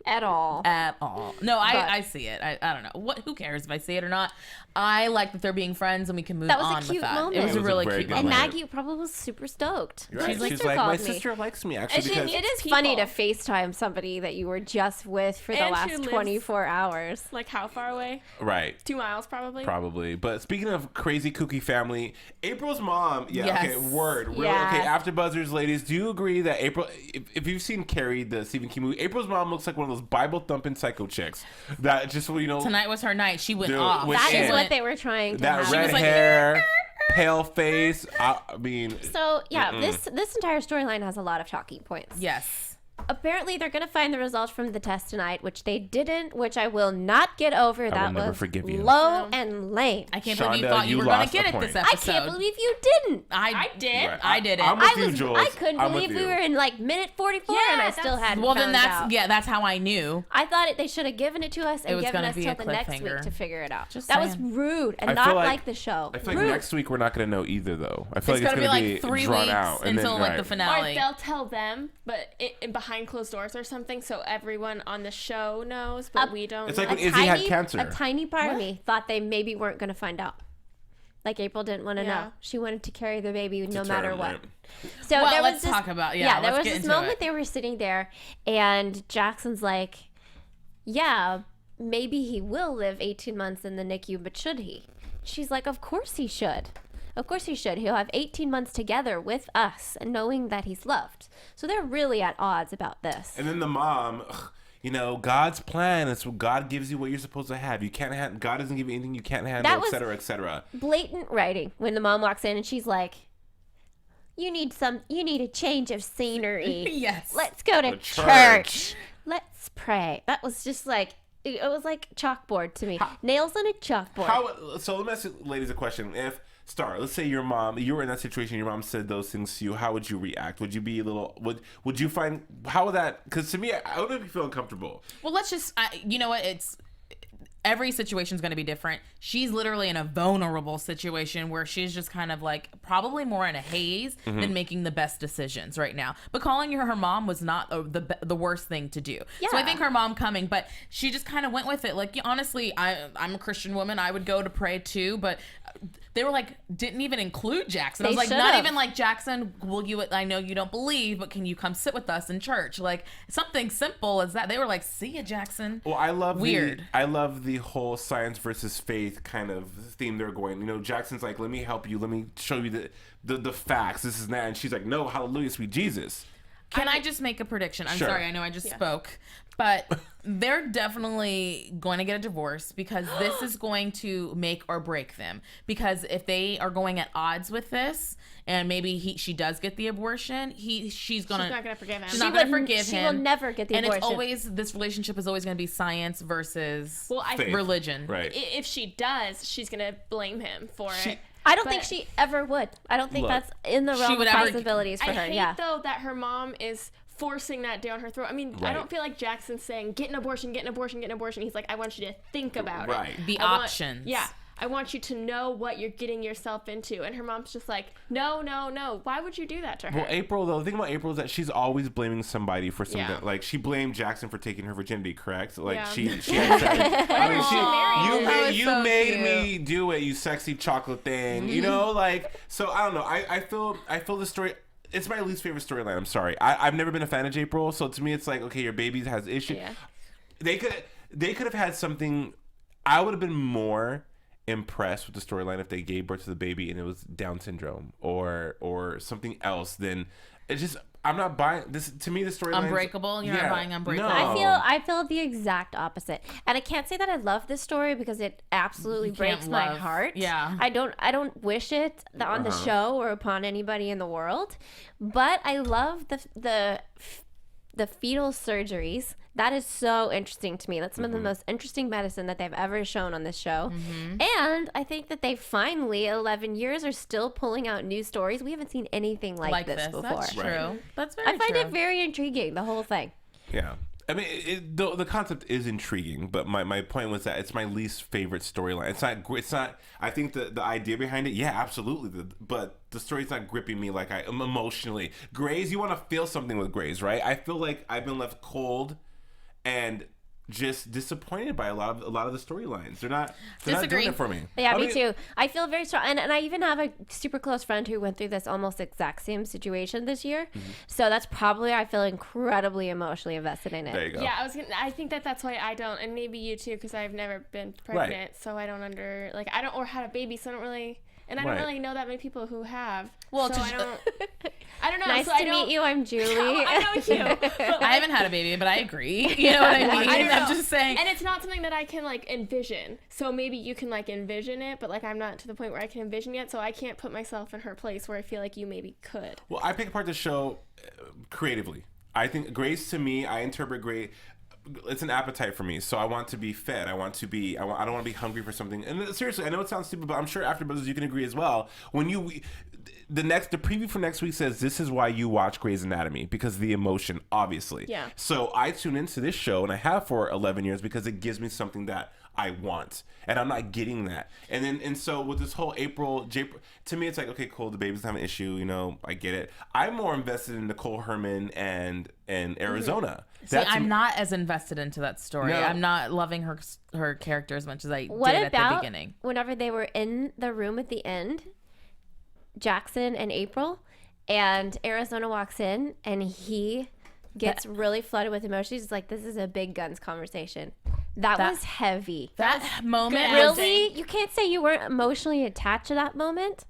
Speaker 3: at all.
Speaker 4: At all. No, I see it. I don't know. Who cares if I see it or not? I like that they're being friends and we can move
Speaker 3: That was a
Speaker 4: on
Speaker 3: cute
Speaker 4: with that.
Speaker 3: moment.
Speaker 4: It was
Speaker 2: It
Speaker 4: a
Speaker 2: was a
Speaker 4: really
Speaker 2: very
Speaker 4: cute
Speaker 2: good
Speaker 3: And
Speaker 4: moment.
Speaker 2: moment.
Speaker 3: Maggie probably was super stoked.
Speaker 2: Right.
Speaker 3: She's like,
Speaker 2: She's
Speaker 3: "Sister
Speaker 2: like, my
Speaker 3: called me."
Speaker 2: sister likes me actually
Speaker 3: It
Speaker 2: because
Speaker 3: is
Speaker 5: people.
Speaker 3: funny to FaceTime somebody that you were just with for the
Speaker 5: And who
Speaker 3: last
Speaker 5: lives-
Speaker 3: 24 hours.
Speaker 5: Like how far away?
Speaker 2: right.
Speaker 5: 2 miles probably.
Speaker 2: Probably. But speaking of crazy kooky family, April's mom,
Speaker 4: Yes.
Speaker 2: okay, word. Really,
Speaker 3: Yeah.
Speaker 2: okay, AfterBuzzers, ladies, do you agree that April, if you've seen Carrie, the Stephen King movie, April's mom looks like one of those Bible-thumping psycho chicks that just,
Speaker 4: Tonight was her night. She went
Speaker 2: Dude,
Speaker 4: off.
Speaker 2: when
Speaker 3: That
Speaker 2: she-
Speaker 3: is
Speaker 2: And
Speaker 3: what they were trying to
Speaker 2: that
Speaker 3: have.
Speaker 2: red
Speaker 4: was like,
Speaker 2: hair, pale face, I mean,
Speaker 3: So yeah, this entire storyline has a lot of talking points.
Speaker 4: Yes.
Speaker 3: apparently they're going to find the results from the test tonight, which they didn't, which I will not get over. That
Speaker 2: will never
Speaker 3: was
Speaker 2: forgive you.
Speaker 3: low and lame.
Speaker 4: I can't believe you
Speaker 2: Shonda,
Speaker 4: thought you
Speaker 2: you
Speaker 4: were going to
Speaker 2: lost
Speaker 4: get
Speaker 2: a
Speaker 4: it
Speaker 2: point.
Speaker 4: this
Speaker 3: I
Speaker 4: episode.
Speaker 3: can't believe you didn't.
Speaker 5: I did.
Speaker 2: Right.
Speaker 4: I didn't.
Speaker 2: I'm with you, Jules.
Speaker 3: I couldn't
Speaker 2: I'm with
Speaker 3: believe we
Speaker 2: you.
Speaker 3: were in like minute 44 and I still hadn't
Speaker 4: Well, then
Speaker 3: found out.
Speaker 4: that's how I knew.
Speaker 3: I thought they should have given it to us and
Speaker 4: was
Speaker 3: given
Speaker 4: gonna
Speaker 3: us
Speaker 4: be
Speaker 3: till
Speaker 4: a
Speaker 3: the next week
Speaker 4: cliffhanger.
Speaker 3: to figure it out.
Speaker 4: Just
Speaker 3: that was
Speaker 4: saying.
Speaker 3: rude and
Speaker 2: I
Speaker 3: not
Speaker 2: feel
Speaker 3: like the show.
Speaker 2: I feel like
Speaker 3: Rude.
Speaker 2: next week we're not going to know either, though. I feel
Speaker 4: It's
Speaker 2: like it's
Speaker 4: gonna
Speaker 2: going
Speaker 4: be
Speaker 2: to
Speaker 4: like 3
Speaker 2: drawn
Speaker 4: weeks
Speaker 2: out and
Speaker 4: until
Speaker 2: then,
Speaker 4: like
Speaker 2: right.
Speaker 4: the
Speaker 5: Or
Speaker 4: finale.
Speaker 5: they'll tell them, but in behind closed doors or something, so everyone on the show knows, but we don't.
Speaker 2: It's like
Speaker 5: know.
Speaker 2: when Izzy had cancer.
Speaker 3: A tiny part of me thought they maybe weren't going to find out. Like April didn't want to
Speaker 5: Yeah.
Speaker 3: know. She wanted to carry the baby no matter
Speaker 2: term,
Speaker 3: what.
Speaker 2: right.
Speaker 3: So
Speaker 4: Well,
Speaker 3: there
Speaker 4: let's
Speaker 3: was this,
Speaker 4: talk about-
Speaker 3: there
Speaker 4: let's
Speaker 3: was
Speaker 4: get
Speaker 3: this
Speaker 4: into
Speaker 3: moment
Speaker 4: it.
Speaker 3: they were sitting there, and Jackson's like, "Yeah, maybe he will live 18 months in the NICU, but should he?" She's like, "Of course he should. Of course he should. He'll have 18 months together with us and knowing that he's loved." So they're really at odds about this.
Speaker 2: And then the mom, you know, God's plan is what God gives you what you're supposed to have. You can't have, God doesn't give you anything you can't handle,
Speaker 3: That was-
Speaker 2: et cetera, et cetera.
Speaker 3: Blatant writing when the mom walks in and she's like, you need a change of scenery.
Speaker 4: Yes.
Speaker 3: Let's go to
Speaker 2: The
Speaker 3: church. Let's pray. That was just like, it was like chalkboard to me. Nails on a chalkboard.
Speaker 2: So let me ask you ladies a question. If, Starr, let's say you were in that situation, your mom said those things to you, how would you react? Would you be a little, would you find, how would that, because to me, I would be feeling uncomfortable.
Speaker 4: Well, let's just, you know what? Every situation is going to be different. She's literally in a vulnerable situation where she's just kind of like probably more in a haze than making the best decisions right now. But calling her mom was not the worst thing to do.
Speaker 3: Yeah.
Speaker 4: So I think her mom coming, but she just kind of went with it. Like, honestly, I'm a Christian woman. I would go to pray too, but they were like, didn't even include Jackson. I was
Speaker 3: They
Speaker 4: like, not
Speaker 3: should've.
Speaker 4: even like, Jackson, I know you don't believe, but can you come sit with us in church? Like something simple as that. They were like, see ya, Jackson.
Speaker 2: Well, I love
Speaker 4: Weird.
Speaker 2: I love the whole science versus faith kind of theme they're going. You know, Jackson's like, let me help you. Let me show you the facts. This is that. And she's like, no, hallelujah, sweet Jesus.
Speaker 4: Can I just make a prediction? I'm
Speaker 2: Sure.
Speaker 4: sorry, I know I just spoke, but they're definitely going to get a divorce because this is going to make or break them. Because if they are going at odds with this, and maybe she does get the abortion, she's
Speaker 5: not gonna forgive him.
Speaker 4: She's not going to forgive him.
Speaker 3: She will never get the
Speaker 4: and
Speaker 3: abortion.
Speaker 4: it's always, this relationship is always going to be science versus
Speaker 2: Faith.
Speaker 4: religion.
Speaker 2: Right.
Speaker 5: If she does, she's gonna blame him for it.
Speaker 3: I don't think
Speaker 5: But-
Speaker 3: she ever would. I don't think
Speaker 2: Look,
Speaker 3: that's in the realm
Speaker 4: would
Speaker 3: of
Speaker 4: ever-
Speaker 3: possibilities for
Speaker 5: I
Speaker 3: her.
Speaker 5: hate
Speaker 3: Yeah.
Speaker 5: though that her mom is forcing that down her throat. I mean, I
Speaker 2: Right.
Speaker 5: don't feel like Jackson's saying get an abortion, get an abortion, get an abortion. He's like, I want you to think about
Speaker 2: Right.
Speaker 5: it.
Speaker 4: The
Speaker 5: I want-
Speaker 4: options.
Speaker 5: Yeah. I want you to know what you're getting yourself into. And her mom's just like, no, no, no. Why would you do that to her?
Speaker 2: Well, April, though, the thing about April is that she's always blaming somebody for something.
Speaker 5: Yeah.
Speaker 2: Like, she blamed Jackson for taking her virginity, correct? Like,
Speaker 5: Yeah.
Speaker 2: she had said, I mean,
Speaker 5: Aw.
Speaker 2: you
Speaker 4: so
Speaker 2: made
Speaker 4: cute.
Speaker 2: me do it, you sexy chocolate thing. You know, like, so I don't know. I feel the story. It's my least favorite storyline. I'm sorry. I've never been a fan of April, so to me, it's like, okay, your baby has issues.
Speaker 5: Yeah.
Speaker 2: They could have had something. I would have been more impressed with the storyline if they gave birth to the baby and it was Down syndrome or something else. Then it's just, I'm not buying this. To me, the storyline
Speaker 4: Unbreakable? You're not buying Unbreakable?
Speaker 2: No.
Speaker 3: I feel the exact opposite. And I can't say that I love this story because it absolutely
Speaker 4: You
Speaker 3: breaks
Speaker 4: can't
Speaker 3: my
Speaker 4: love.
Speaker 3: heart.
Speaker 4: Yeah.
Speaker 3: I don't wish it on the show or upon anybody in the world. But I love the fetal surgeries. That is so interesting to me. That's some of the most interesting medicine that they've ever shown on this show. And I think that they finally, 11 years, are still pulling out new stories. We haven't seen anything like this before.
Speaker 4: That's true.
Speaker 2: Right.
Speaker 4: That's very
Speaker 3: I find
Speaker 4: true.
Speaker 3: it very intriguing, the whole thing.
Speaker 2: Yeah. I mean, the concept is intriguing, but my point was that it's my least favorite storyline. It's not. I think the idea behind it, yeah, absolutely. But the story's not gripping me like I am emotionally. Grays, you want to feel something with Grays, right? I feel like I've been left cold and just disappointed by a lot of the storylines. They're not doing
Speaker 4: Disagree.
Speaker 2: it for me.
Speaker 3: Yeah,
Speaker 2: I
Speaker 3: me
Speaker 2: mean,
Speaker 3: too. I feel very strong. And I even have a super close friend who went through this almost exact same situation this year. So that's probably, I feel incredibly emotionally invested in it.
Speaker 2: There you go.
Speaker 5: Yeah, I think that's why I don't, and maybe you too, because I've never been pregnant, so I don't or had a baby, so I don't really, and I don't
Speaker 2: Right.
Speaker 5: really know that many people who have.
Speaker 4: Well,
Speaker 5: so
Speaker 4: to-
Speaker 5: I don't know.
Speaker 3: Nice
Speaker 5: so I
Speaker 3: to
Speaker 5: don't-
Speaker 3: meet you. I'm Julie.
Speaker 5: I know you. But
Speaker 4: I haven't had a baby, but I agree. You know what I mean?
Speaker 5: I don't
Speaker 4: I'm
Speaker 5: know.
Speaker 4: just saying.
Speaker 5: And it's not something that I can envision. So maybe you can envision it, but I'm not to the point where I can envision yet. So I can't put myself in her place where I feel like you maybe could.
Speaker 2: Well, I pick apart the show creatively. I think grace to me, I interpret grace. It's an appetite for me, so I want to be fed. I don't want to be hungry for something. And seriously, I know it sounds stupid, but I'm sure AfterBuzz you can agree as well. When the preview for next week says this is why you watch Grey's Anatomy, because of the emotion, obviously.
Speaker 5: Yeah.
Speaker 2: So I tune into this show, and I have for 11 years because it gives me something that I want, and I'm not getting that. And so with this whole April, to me, it's like, okay, cool, the babies have an issue, you know, I get it. I'm more invested in Nicole Herman and Arizona.
Speaker 4: See, I'm not as invested into that story.
Speaker 2: No.
Speaker 4: I'm not loving her character as much as I
Speaker 3: What
Speaker 4: did
Speaker 3: about
Speaker 4: at the beginning.
Speaker 3: whenever they were in the room at the end, Jackson and April, and Arizona walks in, and he gets really flooded with emotions. He's like, this is a big guns conversation. That was heavy.
Speaker 4: That moment,
Speaker 3: Really? You can't say you weren't emotionally attached to that moment?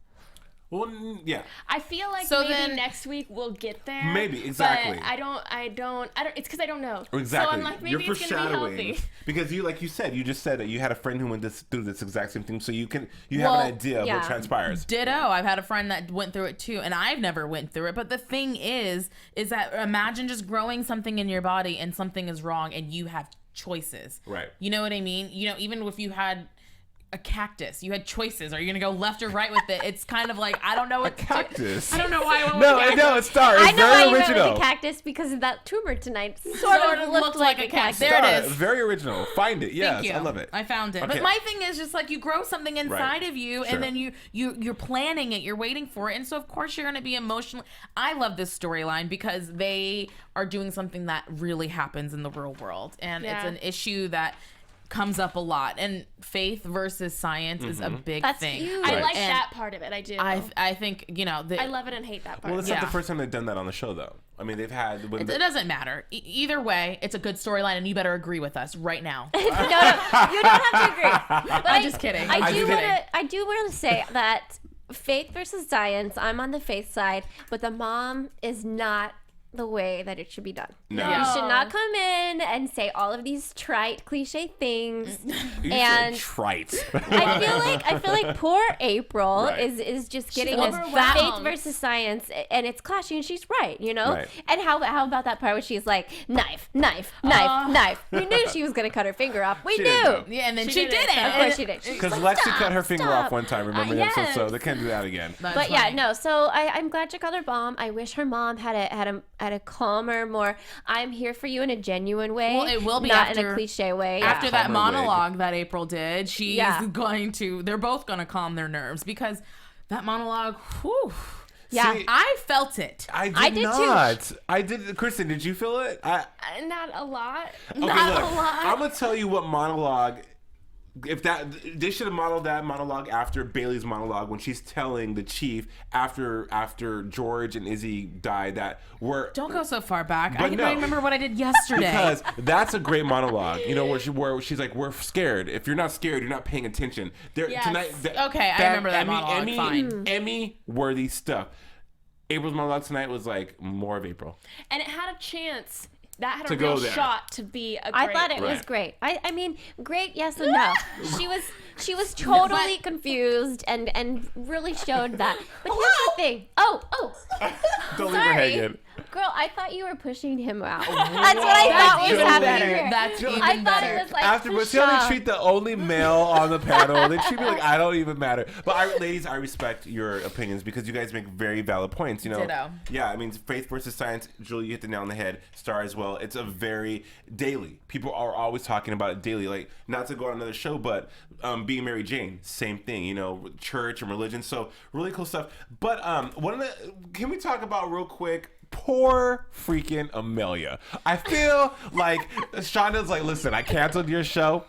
Speaker 2: Well, yeah.
Speaker 5: I feel like
Speaker 4: So
Speaker 5: maybe
Speaker 4: then-
Speaker 5: next week we'll get there.
Speaker 2: Maybe, exactly.
Speaker 5: But I don't. It's because I don't know.
Speaker 2: Exactly.
Speaker 5: So I'm like, maybe
Speaker 2: You're
Speaker 5: it's gonna be
Speaker 2: foreshadowing
Speaker 5: healthy.
Speaker 2: because you just said that you had a friend who went through this exact same thing, so you have an idea of what transpires.
Speaker 4: Ditto. I've had a friend that went through it too, and I've never went through it. But the thing is that imagine just growing something in your body and something is wrong, and you have choices.
Speaker 2: Right.
Speaker 4: You know what I mean? You know, even if you had a cactus, you had choices. Are you gonna go left or right with it? It's kind of like, I don't know what
Speaker 2: Cactus.
Speaker 4: I don't know why I went
Speaker 2: No,
Speaker 4: with cactus.
Speaker 2: no, it's Starr. It's
Speaker 3: I know why
Speaker 2: very
Speaker 3: you went
Speaker 2: original.
Speaker 3: with the cactus, because of that tumor tonight. Sort of looked like a cactus.
Speaker 4: There it
Speaker 2: Starr,
Speaker 4: is.
Speaker 2: Very original. Find it. Yes,
Speaker 4: Thank you.
Speaker 2: I love it.
Speaker 4: I found it.
Speaker 2: Okay.
Speaker 4: But my thing is just like, you grow something inside
Speaker 2: Right.
Speaker 4: of you,
Speaker 2: Sure.
Speaker 4: and then you're planning it, you're waiting for it, and so of course you're gonna be emotional. I love this storyline because they are doing something that really happens in the real world, and it's
Speaker 5: Yeah.
Speaker 4: an issue that comes up a lot, and faith versus science is a big
Speaker 3: That's
Speaker 4: thing.
Speaker 3: huge.
Speaker 5: I
Speaker 2: Right.
Speaker 5: like
Speaker 4: And
Speaker 5: that part of it. I do.
Speaker 4: I think, you know,
Speaker 5: I love it and hate that part.
Speaker 2: Well, it's
Speaker 4: Yeah.
Speaker 2: not the first time they've done that on the show, though. I mean, they've had.
Speaker 4: it doesn't matter. Either way, it's a good storyline, and you better agree with us right now.
Speaker 3: No, you don't have to agree. But
Speaker 4: I'm just kidding.
Speaker 3: I
Speaker 2: I'm
Speaker 3: do
Speaker 2: just
Speaker 3: want to. I do want to say that faith versus science. I'm on the faith side, but the mom is not the way that it should be done.
Speaker 2: No.
Speaker 3: You should not come in and say all of these trite, cliche things.
Speaker 2: You
Speaker 3: and
Speaker 2: said trite.
Speaker 3: I feel like poor April
Speaker 2: Right.
Speaker 3: is just getting
Speaker 5: She's
Speaker 3: this
Speaker 5: overwhelmed.
Speaker 3: faith versus science, and it's clashing, and she's right, you know.
Speaker 2: Right.
Speaker 3: And how about that part where she's like, knife, knife, knife, knife. We knew she was gonna cut her finger off. We
Speaker 2: She
Speaker 3: knew.
Speaker 2: didn't know.
Speaker 4: Yeah, and then
Speaker 5: She
Speaker 4: she
Speaker 5: did it.
Speaker 4: didn't.
Speaker 3: Of course she did. She's
Speaker 2: Because
Speaker 3: like,
Speaker 2: Lexi cut
Speaker 3: "Stop,
Speaker 2: her finger
Speaker 3: stop."
Speaker 2: off one time. Remember the episode? So
Speaker 5: yes.
Speaker 2: they can't do that again.
Speaker 4: That's
Speaker 3: But yeah,
Speaker 4: funny.
Speaker 3: no. So I'm glad she called her mom. I wish her mom had a calmer, more I'm here for you in a genuine way.
Speaker 4: Well, it will be
Speaker 3: not in
Speaker 4: after-
Speaker 3: a cliche way.
Speaker 4: After that
Speaker 2: Calmer wig.
Speaker 4: monologue that April did, she's
Speaker 3: Yeah.
Speaker 4: going to, they're both going to calm their nerves, because that monologue, whew,
Speaker 3: Yeah.
Speaker 2: See,
Speaker 4: I felt it.
Speaker 2: I did,
Speaker 3: I did too.
Speaker 2: not. I did. Kristen, did you feel it?
Speaker 5: Not a lot.
Speaker 2: Okay,
Speaker 4: Not
Speaker 2: look,
Speaker 4: a lot.
Speaker 2: I'm gonna tell you what monologue. If they should have modeled that monologue after Bailey's monologue when she's telling the chief after George and Izzy died that
Speaker 4: Don't go so far back.
Speaker 2: But
Speaker 4: I
Speaker 2: no.
Speaker 4: remember what I did yesterday.
Speaker 2: because that's a great monologue. You know where she's like, we're scared. If you're not scared, you're not paying attention. There
Speaker 5: Yes.
Speaker 2: tonight.
Speaker 4: Okay, I remember that monologue, fine.
Speaker 2: Emmy worthy stuff. April's monologue tonight was like more of April.
Speaker 5: And it had a chance. That had
Speaker 2: To
Speaker 5: a
Speaker 2: go
Speaker 5: real
Speaker 2: there.
Speaker 5: shot to be a great.
Speaker 3: I thought it was
Speaker 2: Right.
Speaker 3: great. I mean, great, yes and no. She was totally confused and really showed that. But here's the thing. Oh,
Speaker 2: Don't leave her
Speaker 3: sorry.
Speaker 2: hanging.
Speaker 3: Girl, I thought you were pushing him out. That's what I thought was
Speaker 2: even
Speaker 3: happening
Speaker 2: better.
Speaker 3: here.
Speaker 4: That's even
Speaker 3: I thought
Speaker 4: better.
Speaker 3: it was like
Speaker 2: After,
Speaker 3: for
Speaker 2: but see how they
Speaker 3: sure.
Speaker 2: treat the only male on the panel. They treat me like I don't even matter. But ladies, I respect your opinions because you guys make very valid points. You know,
Speaker 4: Ditto.
Speaker 2: yeah. I mean, faith versus science. Julie, you hit the nail on the head. Starr as well. It's a very daily. People are always talking about it daily. Like not to go on another show, but being Mary Jane, same thing. You know, church and religion. So really cool stuff. But can we talk about real quick? Poor freaking Amelia. I feel like Shonda's like, listen, I canceled your show.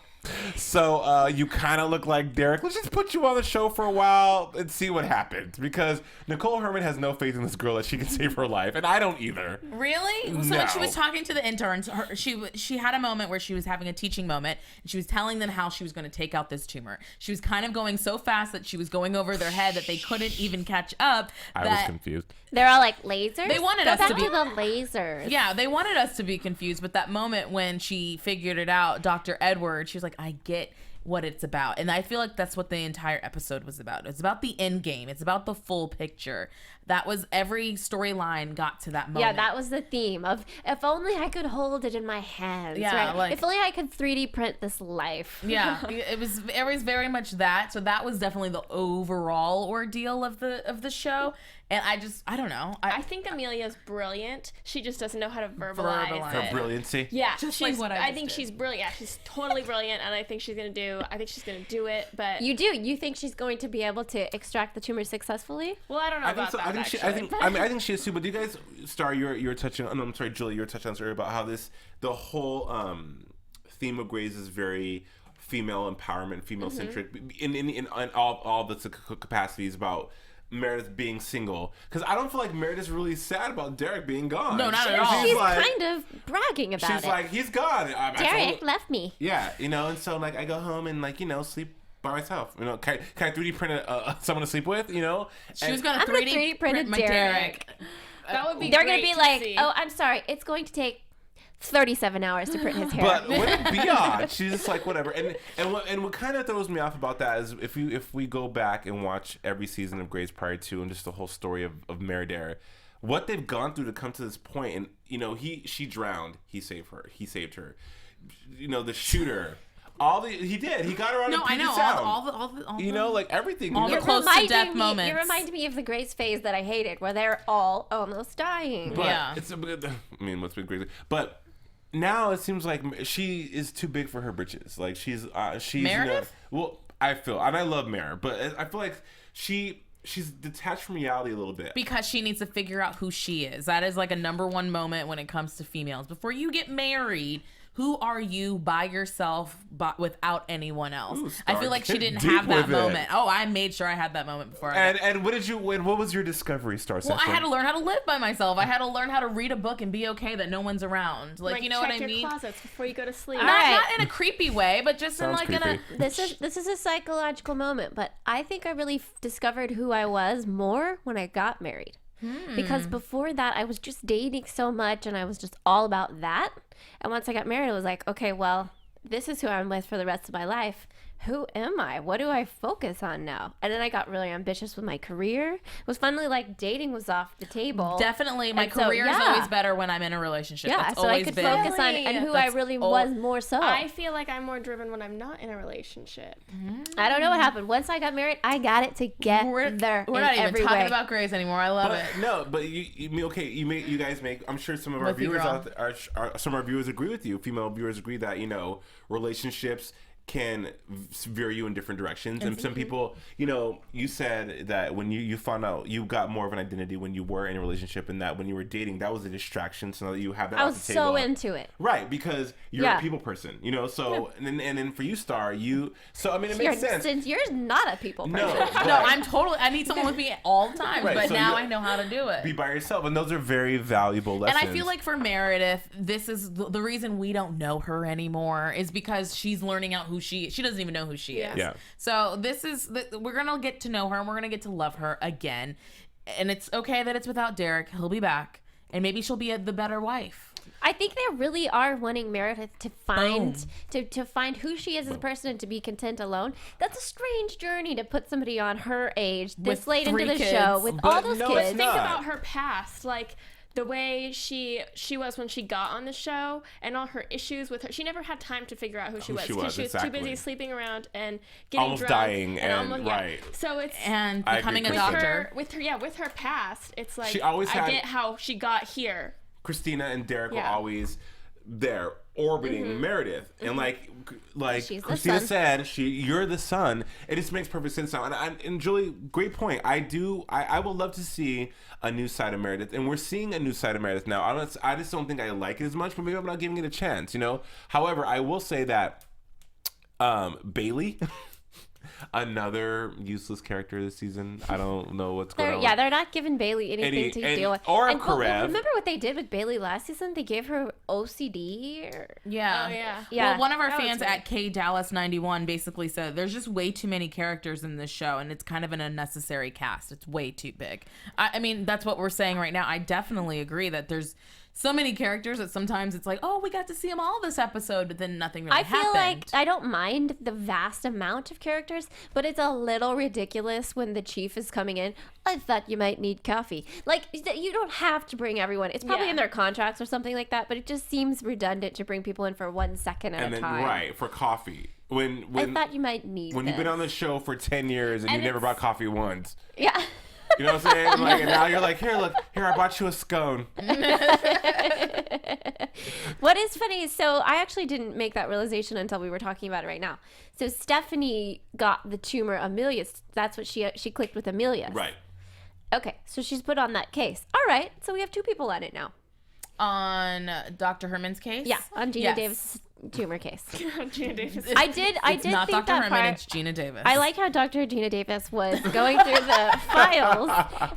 Speaker 2: So you kind of look like Derek. Let's just put you on the show for a while and see what happens. Because Nicole Herman has no faith in this girl that she can save her life. And I don't either.
Speaker 4: Really? So
Speaker 2: No.
Speaker 4: when she was talking to the interns, she had a moment where she was having a teaching moment, and she was telling them how she was going to take out this tumor. She was kind of going so fast that she was going over their head that they couldn't even catch up.
Speaker 2: I was confused.
Speaker 3: They're all like lasers.
Speaker 4: They wanted
Speaker 3: Go
Speaker 4: us
Speaker 3: back
Speaker 4: to be-
Speaker 3: the lasers.
Speaker 4: Yeah, they wanted us to be confused, but that moment when she figured it out, Dr. Edward, she was like, I get what it's about. And I feel like that's what the entire episode was about. It's about the end game. It's about the full picture. That was every storyline got to that moment.
Speaker 3: Yeah, that was the theme of if only I could hold it in my hands.
Speaker 4: Yeah,
Speaker 3: right?
Speaker 4: like-
Speaker 3: if only I could 3D print this life.
Speaker 4: Yeah, it was very much that. So that was definitely the overall ordeal of the show. And I don't know.
Speaker 5: I think Amelia's brilliant. She just doesn't know how to verbalize
Speaker 2: Her
Speaker 5: it.
Speaker 2: brilliancy.
Speaker 5: Yeah,
Speaker 4: Just
Speaker 5: she's,
Speaker 4: like what I just
Speaker 5: think
Speaker 4: did.
Speaker 5: she's brilliant. Yeah, she's totally brilliant, and I think she's gonna do it. But
Speaker 3: You do? You think she's going to be able to extract the tumor successfully?
Speaker 5: well, I don't know
Speaker 2: I think
Speaker 5: about
Speaker 2: so.
Speaker 5: that.
Speaker 2: I think she.
Speaker 5: actually.
Speaker 2: I think she is too. But do you guys, Starr, you're touching. Oh, no, I'm sorry, Julie. You're touching on this earlier about how the whole theme of Grey's is very female empowerment, female centric in all the capacities about Meredith being single. Because I don't feel like Meredith's really sad about Derek being gone.
Speaker 4: No, not at all.
Speaker 3: She's
Speaker 2: like,
Speaker 3: kind of bragging about
Speaker 2: she's
Speaker 3: it.
Speaker 2: like, he's gone.
Speaker 3: Derek left me.
Speaker 2: Yeah, and so like I go home and like sleep by myself. Can I 3D print someone to sleep with?
Speaker 4: She was
Speaker 2: And-
Speaker 4: gonna
Speaker 3: I'm gonna
Speaker 4: 3D
Speaker 3: print
Speaker 4: my
Speaker 3: Derek.
Speaker 5: That would be.
Speaker 3: They're going to
Speaker 5: great
Speaker 3: be like,
Speaker 5: see.
Speaker 3: oh, I'm sorry. It's going to take 37 hours to print his hair.
Speaker 2: But wouldn't it be odd? She's just like whatever. And what kind of throws me off about that is if we go back and watch every season of Grey's prior to and just the whole story of Meredith, what they've gone through to come to this point, and she drowned, he saved her. The shooter. He got her out
Speaker 4: No,
Speaker 2: of
Speaker 4: I know
Speaker 2: Sound.
Speaker 4: all the
Speaker 2: like everything.
Speaker 4: all the
Speaker 3: You're
Speaker 4: close to
Speaker 3: reminding
Speaker 4: death
Speaker 3: me-
Speaker 4: moments.
Speaker 3: You reminded me of the Grace phase that I hated, where they're all almost dying.
Speaker 2: But
Speaker 4: Yeah.
Speaker 2: what's been crazy? But now it seems like she is too big for her britches. Like she's
Speaker 4: Meredith?
Speaker 2: Well, I feel, and I love Meredith, but I feel like she's detached from reality a little bit.
Speaker 4: Because she needs to figure out who she is. That is like a number one moment when it comes to females. Before you get married, who are you by yourself without anyone else?
Speaker 2: Ooh,
Speaker 4: I
Speaker 2: Starr,
Speaker 4: feel like she
Speaker 2: get
Speaker 4: didn't
Speaker 2: deep
Speaker 4: have that
Speaker 2: with it.
Speaker 4: moment. Oh, I made sure I had that moment before.
Speaker 2: And what was your discovery, Starr Session?
Speaker 4: Well, I had to learn how to live by myself. I had to learn how to read a book and be okay that no one's around. Like you know what I
Speaker 5: check
Speaker 4: mean?
Speaker 5: your closets before you go to sleep.
Speaker 3: right.
Speaker 4: Not in a creepy way, but just
Speaker 2: Sounds
Speaker 4: in like
Speaker 2: creepy.
Speaker 3: This is a psychological moment, but I think I really discovered who I was more when I got married. Because before that, I was just dating so much, and I was just all about that. And once I got married, I was like, okay, well, this is who I'm with for the rest of my life. Who am I? What do I focus on now? And then I got really ambitious with my career. It was finally like dating was off the table.
Speaker 4: Definitely, my
Speaker 3: And so,
Speaker 4: career is
Speaker 3: yeah.
Speaker 4: always better when I'm in a relationship.
Speaker 3: Yeah,
Speaker 4: That's
Speaker 3: so I
Speaker 4: always
Speaker 3: could
Speaker 4: been.
Speaker 3: focus on and who I
Speaker 4: That's
Speaker 3: really
Speaker 4: all-
Speaker 3: was more so.
Speaker 5: I feel like I'm more driven when I'm not in a relationship.
Speaker 3: I don't know what happened. Once I got married, I got it together.
Speaker 4: We're
Speaker 3: in
Speaker 4: not even
Speaker 3: every
Speaker 4: talking
Speaker 3: way.
Speaker 4: about Grey's anymore. I love
Speaker 2: But
Speaker 4: it.
Speaker 2: no, but you guys make. I'm sure some of our
Speaker 4: With you,
Speaker 2: viewers
Speaker 4: girl.
Speaker 2: out there, some of our viewers agree with you. Female viewers agree that relationships can veer you in different directions, and some people, you said that when you found out you got more of an identity when you were in a relationship, and that when you were dating, that was a distraction. So now that you have that
Speaker 3: I
Speaker 2: off
Speaker 3: was
Speaker 2: the table,
Speaker 3: so into it.
Speaker 2: right? Because you're
Speaker 3: Yeah.
Speaker 2: a people person, So and then for you, Starr, so I mean it makes sense.
Speaker 3: Since you're not a people person.
Speaker 2: No, but
Speaker 4: No, I need someone with me all the time,
Speaker 2: Right,
Speaker 4: but
Speaker 2: so
Speaker 4: now
Speaker 2: you-
Speaker 4: I know how to do it.
Speaker 2: be by yourself, and those are very valuable lessons.
Speaker 4: And I feel like for Meredith, this is the reason we don't know her anymore is because she's learning out who she doesn't even know who she is.
Speaker 2: Yeah.
Speaker 4: So we're going to get to know her and we're going to get to love her again. And it's okay that it's without Derek. He'll be back. And maybe she'll be the better wife.
Speaker 3: I think they really are wanting Meredith to find to find who she is as a person and to be content alone. That's a strange journey to put somebody on her age this
Speaker 4: With
Speaker 3: late into
Speaker 4: 3
Speaker 3: the
Speaker 4: kids.
Speaker 3: show with
Speaker 2: But
Speaker 3: all those
Speaker 2: no,
Speaker 3: kids.
Speaker 2: it's
Speaker 5: Think
Speaker 2: not.
Speaker 5: about her past, like the way she was when she got on the show, and all her issues with her. She never had time to figure out who she was
Speaker 2: she
Speaker 5: because
Speaker 2: was,
Speaker 5: she was
Speaker 2: exactly.
Speaker 5: too busy sleeping around and getting
Speaker 2: Almost
Speaker 5: drunk
Speaker 2: dying and-
Speaker 5: almost, yeah.
Speaker 2: right.
Speaker 5: So it's
Speaker 4: And
Speaker 2: I agree
Speaker 4: becoming a
Speaker 2: completely.
Speaker 4: doctor.
Speaker 5: with her past. It's like
Speaker 2: She always
Speaker 5: I
Speaker 2: had-
Speaker 5: get how she got here.
Speaker 2: Christina and Derek were
Speaker 5: Yeah.
Speaker 2: always there orbiting Meredith, and like
Speaker 3: She's the
Speaker 2: Christina
Speaker 3: sun.
Speaker 2: said, you're the sun. It just makes perfect sense now. And Julie, great point. I would love to see a new side of Meredith, and we're seeing a new side of Meredith now. I just don't think I like it as much, but maybe I'm not giving it a chance. However, I will say that Bailey. Another useless character this season. I don't know what's going on.
Speaker 3: They're not giving Bailey anything to deal with.
Speaker 2: or
Speaker 3: And, well,
Speaker 2: Karev.
Speaker 3: remember what they did with Bailey last season? They gave her OCD.
Speaker 4: Yeah.
Speaker 5: Oh, yeah.
Speaker 3: Yeah.
Speaker 4: Well, one of our
Speaker 5: That was
Speaker 4: fans
Speaker 5: weird.
Speaker 4: at KDallas91 basically said there's just way too many characters in this show, and it's kind of an unnecessary cast. It's way too big. I mean, that's what we're saying right now. I definitely agree that there's so many characters that sometimes it's like, oh, we got to see them all this episode, but then nothing really
Speaker 3: I feel
Speaker 4: happened.
Speaker 3: like I don't mind the vast amount of characters, but it's a little ridiculous when the chief is coming in. I thought you might need coffee. Like, you don't have to bring everyone. It's probably
Speaker 5: Yeah.
Speaker 3: in their contracts or something like that, but it just seems redundant to bring people in for 1 second at
Speaker 2: And
Speaker 3: a
Speaker 2: then
Speaker 3: time.
Speaker 2: right for coffee. When
Speaker 3: I thought you might need
Speaker 2: when you've been
Speaker 3: this.
Speaker 2: on the show for 10 years and you never
Speaker 5: it's-
Speaker 2: brought coffee once.
Speaker 3: Yeah.
Speaker 2: You know what I'm saying? Like, and now you're like, here, look, here, I bought you a scone.
Speaker 3: What is funny is, so I actually didn't make that realization until we were talking about it right now. So Stephanie got the tumor Amelia's. That's what she clicked with Amelia.
Speaker 2: Right.
Speaker 3: Okay, so she's put on that case. All right, so we have 2 people on it now.
Speaker 4: On Dr. Herman's case?
Speaker 3: Yeah, on Gina
Speaker 4: Yes.
Speaker 3: Davis' tumor case.
Speaker 5: Gina Davis.
Speaker 3: I did
Speaker 4: It's not
Speaker 3: think
Speaker 4: Dr.
Speaker 3: that
Speaker 4: Herman,
Speaker 3: part.
Speaker 4: it's Gina Davis.
Speaker 3: I like how Dr. Gina Davis was going through the files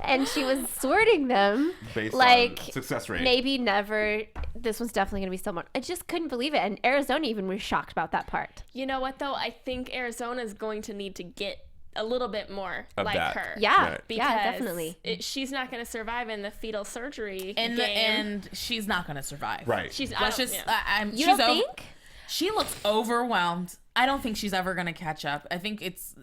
Speaker 3: and she was sorting them
Speaker 2: Based
Speaker 3: like
Speaker 2: on success rate.
Speaker 3: maybe never. This was definitely going to be someone. I just couldn't believe it. And Arizona even was shocked about that part.
Speaker 5: You know what though? I think Arizona's going to need to get a little bit more
Speaker 2: Of
Speaker 5: like
Speaker 2: that.
Speaker 5: her.
Speaker 3: Yeah,
Speaker 2: Right.
Speaker 5: Because
Speaker 3: yeah, definitely.
Speaker 5: she's not going to survive in the fetal surgery
Speaker 4: In
Speaker 5: game.
Speaker 4: the end, she's not going to survive.
Speaker 2: Right.
Speaker 5: She's
Speaker 4: Let's
Speaker 5: I don't-
Speaker 4: just.
Speaker 5: yeah.
Speaker 3: You
Speaker 4: she's
Speaker 3: don't
Speaker 4: o-
Speaker 3: think?
Speaker 4: She looks overwhelmed. I don't think she's ever going to catch up. I think it's.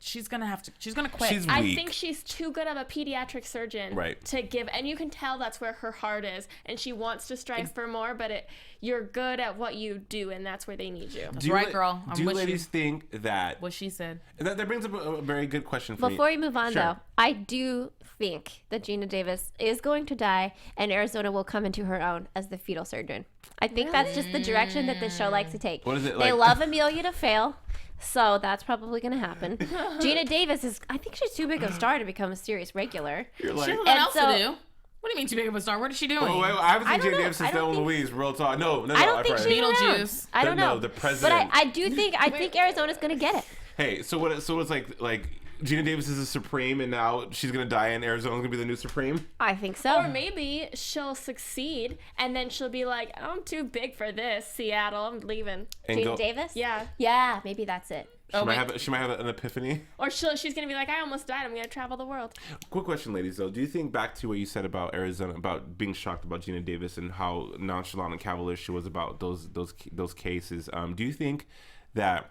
Speaker 4: She's going to have to. She's going to quit.
Speaker 2: She's
Speaker 5: I
Speaker 2: weak.
Speaker 5: think she's too good of a pediatric surgeon
Speaker 2: Right.
Speaker 5: to give, and you can tell that's where her heart is, and she wants to strive for more. But you're good at what you do, and that's where they need you.
Speaker 2: Do you
Speaker 4: right,
Speaker 2: la-
Speaker 4: girl. I'm
Speaker 2: Do you
Speaker 4: with you.
Speaker 2: ladies think that...
Speaker 4: What she said.
Speaker 2: That brings up a very good question for me.
Speaker 3: Before we move on,
Speaker 2: Sure.
Speaker 3: though, I do think that Gina Davis is going to die and Arizona will come into her own as the fetal surgeon. I think that's just the direction that this show likes to take.
Speaker 2: What is it
Speaker 3: They
Speaker 2: like-
Speaker 3: love Amelia to fail, so that's probably going to happen. Gina Davis is, I think she's too big a star to become a serious regular.
Speaker 2: You're
Speaker 4: She
Speaker 2: like...
Speaker 4: has nothing else
Speaker 3: so-
Speaker 4: to do. What do you mean too big of a star? What is she doing?
Speaker 2: Oh, wait, I haven't
Speaker 3: I
Speaker 2: seen
Speaker 3: don't
Speaker 2: Jane
Speaker 3: know.
Speaker 2: Davis
Speaker 3: I
Speaker 2: since
Speaker 3: don't
Speaker 2: Thelma
Speaker 3: think-
Speaker 2: Louise. Real talk. No,
Speaker 3: I don't think
Speaker 2: I've
Speaker 3: she's
Speaker 2: heard.
Speaker 3: around.
Speaker 4: Beetlejuice.
Speaker 3: I don't
Speaker 2: No,
Speaker 3: know.
Speaker 2: the
Speaker 3: But
Speaker 2: president.
Speaker 3: I do think, Arizona's going to get it.
Speaker 2: Hey, so what? So it's like Gina Davis is a Supreme, and now she's gonna die, and Arizona's gonna be the new Supreme.
Speaker 3: I think so.
Speaker 5: Or maybe she'll succeed, and then she'll be like, I'm too big for this, Seattle. I'm leaving.
Speaker 2: And
Speaker 3: Gina
Speaker 2: go.
Speaker 3: Davis?
Speaker 5: Yeah.
Speaker 3: Yeah, maybe that's it.
Speaker 2: She might have an epiphany.
Speaker 5: Or she's going to be like, I almost died. I'm going to travel the world.
Speaker 2: Quick question, ladies. Though, do you think back to what you said about Arizona, about being shocked about Gina Davis and how nonchalant and cavalier she was about those cases? Do you think that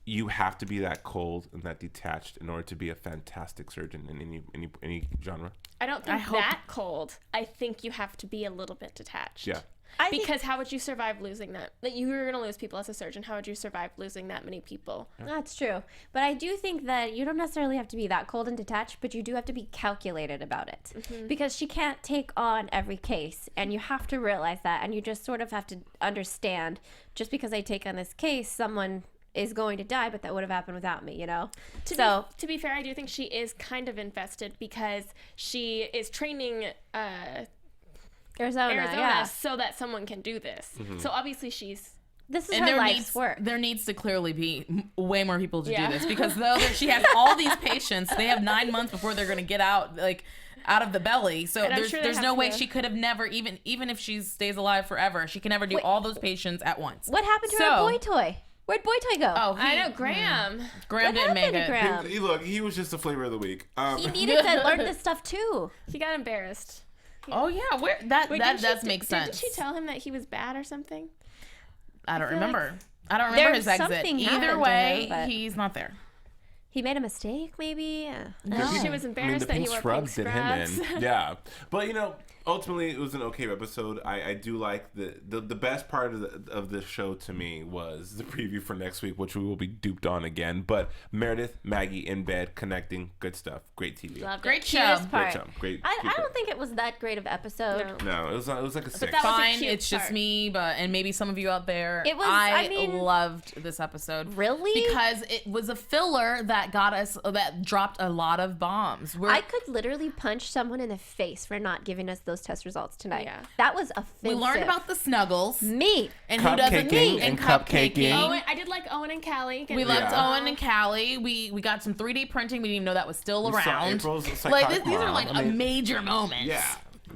Speaker 2: you have to be that cold and that detached in order to be a fantastic surgeon in any genre?
Speaker 5: I don't think
Speaker 4: I hope-
Speaker 5: that cold. I think you have to be a little bit detached.
Speaker 2: Yeah.
Speaker 5: Because how would you survive losing that? That you were going to lose people as a surgeon. How would you survive losing that many people?
Speaker 3: That's true. But I do think that you don't necessarily have to be that cold and detached, but you do have to be calculated about it. Because she can't take on every case, and you have to realize that, and you just sort of have to understand, just because I take on this case, someone is going to die, but that would have happened without me, you know?
Speaker 5: To be fair, I do think she is kind of invested because she is training
Speaker 3: Arizona,
Speaker 5: Arizona
Speaker 3: yeah.
Speaker 5: so that someone can do this. So obviously she's...
Speaker 3: This is
Speaker 4: And
Speaker 3: her life's work.
Speaker 4: there needs to clearly be way more people to
Speaker 5: Yeah.
Speaker 4: do this because though she has all these patients, they have 9 months before they're going to get out of the belly. So
Speaker 5: And I'm
Speaker 4: there's
Speaker 5: sure they
Speaker 4: there's
Speaker 5: have
Speaker 4: no
Speaker 5: to
Speaker 4: way
Speaker 5: go-
Speaker 4: she could have never even if she stays alive forever, she can never do all those patients at once.
Speaker 3: What happened to
Speaker 4: So-
Speaker 3: her boy toy? Where'd boy toy go?
Speaker 4: Oh,
Speaker 5: I know, Graham.
Speaker 4: Graham
Speaker 3: What
Speaker 4: didn't make
Speaker 3: happened to
Speaker 4: it.
Speaker 3: Graham?
Speaker 2: Look, he was just the flavor of the week.
Speaker 3: He needed to learn this stuff too.
Speaker 5: He got embarrassed.
Speaker 4: Oh yeah, where that
Speaker 5: Wait,
Speaker 4: that
Speaker 5: didn't she-
Speaker 4: does make
Speaker 5: Didn't
Speaker 4: sense.
Speaker 5: she tell him that he was bad or something?
Speaker 4: I don't
Speaker 5: feel like
Speaker 4: remember. I don't remember
Speaker 3: there's
Speaker 4: his exit.
Speaker 3: something happened
Speaker 4: Either
Speaker 3: to
Speaker 4: way,
Speaker 3: him, but-
Speaker 4: he's not there.
Speaker 3: He made a mistake, maybe?
Speaker 5: She was embarrassed
Speaker 2: the
Speaker 5: that he
Speaker 2: pink
Speaker 5: wore
Speaker 2: scrubs
Speaker 5: pink
Speaker 2: did him
Speaker 5: scrubs.
Speaker 2: in. Yeah, but ultimately it was an okay episode. I do like the best part of the show to me was the preview for next week, which we will be duped on again. But Meredith, Maggie in bed connecting, good stuff, great TV.
Speaker 5: Loved
Speaker 4: Great
Speaker 5: it.
Speaker 4: show.
Speaker 3: Cutest
Speaker 2: Great
Speaker 3: part.
Speaker 2: show, great.
Speaker 3: I
Speaker 2: keep
Speaker 3: don't
Speaker 2: it.
Speaker 3: think it was that great of episode.
Speaker 5: No.
Speaker 2: No, it was like a 6.
Speaker 5: that was a
Speaker 4: Fine,
Speaker 5: cute
Speaker 4: it's just
Speaker 5: part.
Speaker 4: me, and maybe some of you out there.
Speaker 3: It was-
Speaker 4: I
Speaker 3: I mean-
Speaker 4: loved this episode.
Speaker 3: Really?
Speaker 4: Because it was a filler that dropped a lot of bombs.
Speaker 3: I could literally punch someone in the face for not giving us those test results tonight.
Speaker 5: Yeah.
Speaker 3: That was
Speaker 4: we
Speaker 3: offensive.
Speaker 4: learned about the snuggles
Speaker 3: me.
Speaker 4: and who doesn't
Speaker 2: Cupcaking
Speaker 4: meet
Speaker 2: and cupcaking.
Speaker 5: Owen, I did like Owen and Callie.
Speaker 4: We loved
Speaker 2: Yeah.
Speaker 4: Owen and Callie. We got some 3D printing. We didn't even know that was still
Speaker 2: We saw
Speaker 4: around.
Speaker 2: April's
Speaker 4: Like
Speaker 2: psychotic
Speaker 4: these are
Speaker 2: mom.
Speaker 4: like
Speaker 2: I mean,
Speaker 4: major moments.
Speaker 2: yeah.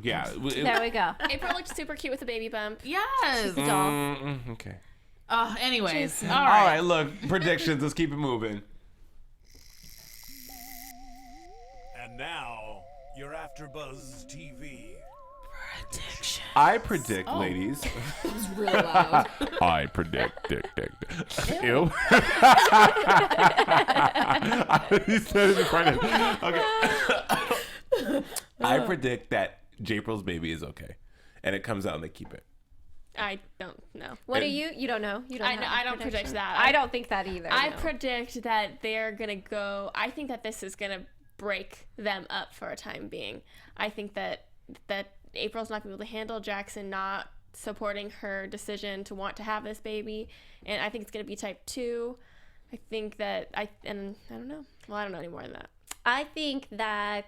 Speaker 3: There we go.
Speaker 5: April looked super cute with a baby bump.
Speaker 4: Yes.
Speaker 2: Okay.
Speaker 4: Anyways, all
Speaker 2: All
Speaker 4: right.
Speaker 2: right, look, predictions. Let's keep it moving.
Speaker 1: And now, your AfterBuzz TV.
Speaker 2: I predict, ladies.
Speaker 4: It was really loud.
Speaker 2: I predict. Ew. He said it in front of him. Okay. I predict that April's baby is okay, and it comes out and they keep it.
Speaker 5: I don't know.
Speaker 3: What do you? You don't know. You don't.
Speaker 5: I don't predict that.
Speaker 3: I don't think that either.
Speaker 5: I
Speaker 3: no.
Speaker 5: predict that they're gonna go. I think that this is gonna break them up for a time being. I think that April's not gonna be able to handle Jackson not supporting her decision to want to have this baby, and I think it's gonna be type 2. I think that I don't know. Well, I don't know any more than that.
Speaker 3: I think that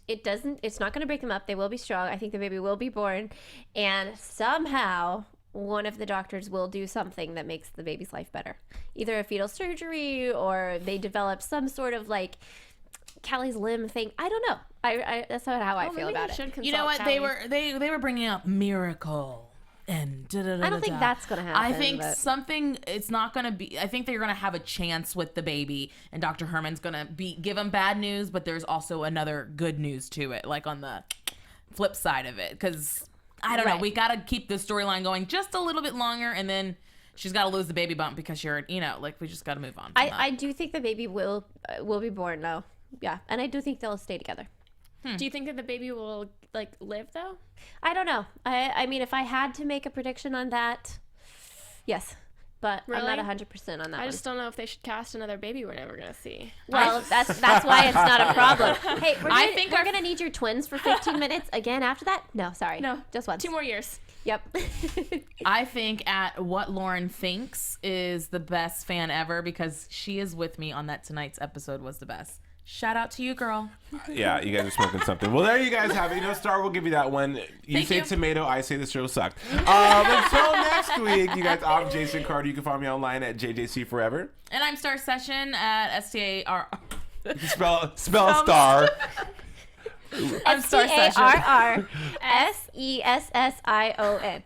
Speaker 3: it's not going to break them up. They will be strong. I think the baby will be born, and somehow one of the doctors will do something that makes the baby's life better. Either a fetal surgery, or they develop some sort of like Callie's limb thing. I don't know. I that's not how I feel about it.
Speaker 4: You know what?
Speaker 5: Callie.
Speaker 4: They were bringing up miracle. And
Speaker 3: I don't think that's gonna happen.
Speaker 4: I think it's not gonna be. I think they're gonna have a chance with the baby, and Dr. Herman's gonna give them bad news, but there's also another good news to it, like on the flip side of it. Because I don't know, we gotta keep the storyline going just a little bit longer, and then she's gotta lose the baby bump because we just gotta move on.
Speaker 3: I do think the baby will be born though. Yeah, and I do think they'll stay together.
Speaker 5: Do you think that the baby will live though?
Speaker 3: I don't know. I mean, if I had to make a prediction on that, yes. But
Speaker 5: Really?
Speaker 3: I'm not 100% on that.
Speaker 5: I just don't know if they should cast another baby we're never gonna see.
Speaker 3: Well, that's why it's not a problem. Hey, we're gonna need your twins for 15 minutes again after that. No, sorry.
Speaker 5: No,
Speaker 3: just once.
Speaker 5: 2 more years.
Speaker 3: Yep.
Speaker 4: I think at What Lauren Thinks is the best fan ever, because she is with me on that tonight's episode was the best. Shout out to you, girl.
Speaker 2: Yeah, you guys are smoking something. Well, there you guys have it. Starr will give you that one. You
Speaker 4: Thank
Speaker 2: say
Speaker 4: you.
Speaker 2: tomato, I say the show sucked. Until next week, you guys, I'm Jason Carter. You can find me online at JJC Forever.
Speaker 4: And I'm Starr Session at STAR.
Speaker 2: Spell Star.
Speaker 4: I'm Starr Session.
Speaker 3: StarSession.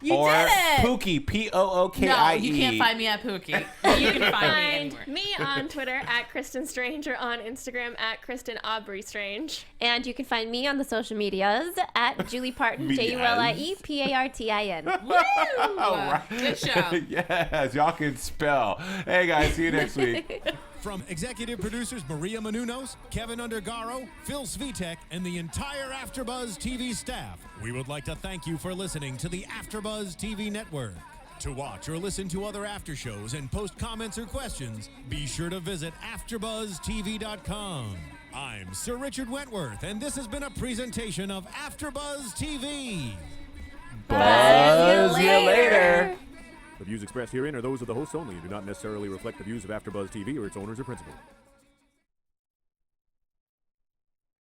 Speaker 4: You
Speaker 2: or
Speaker 4: did it!
Speaker 2: Pookie, Pookie.
Speaker 4: No, you can't find me at Pookie. You can find me anywhere.
Speaker 5: Me on Twitter at Kristin Strange, or on Instagram at Kristin Aubrey Strange.
Speaker 3: And you can find me on the social medias at Julie Partin, JULIEPARTIN.
Speaker 2: All right.
Speaker 4: Good show.
Speaker 2: Yes, y'all can spell. Hey guys, see you next week.
Speaker 1: From executive producers Maria Menounos, Kevin Undergaro, Phil Svitek, and the entire AfterBuzz TV staff, we would like to thank you for listening to the AfterBuzz TV network. To watch or listen to other after shows and post comments or questions, be sure to visit AfterBuzzTV.com. I'm Sir Richard Wentworth, and this has been a presentation of AfterBuzz TV.
Speaker 2: Buzz you later.
Speaker 6: The views expressed herein are those of the hosts only and do not necessarily reflect the views of AfterBuzz TV or its owners or principals.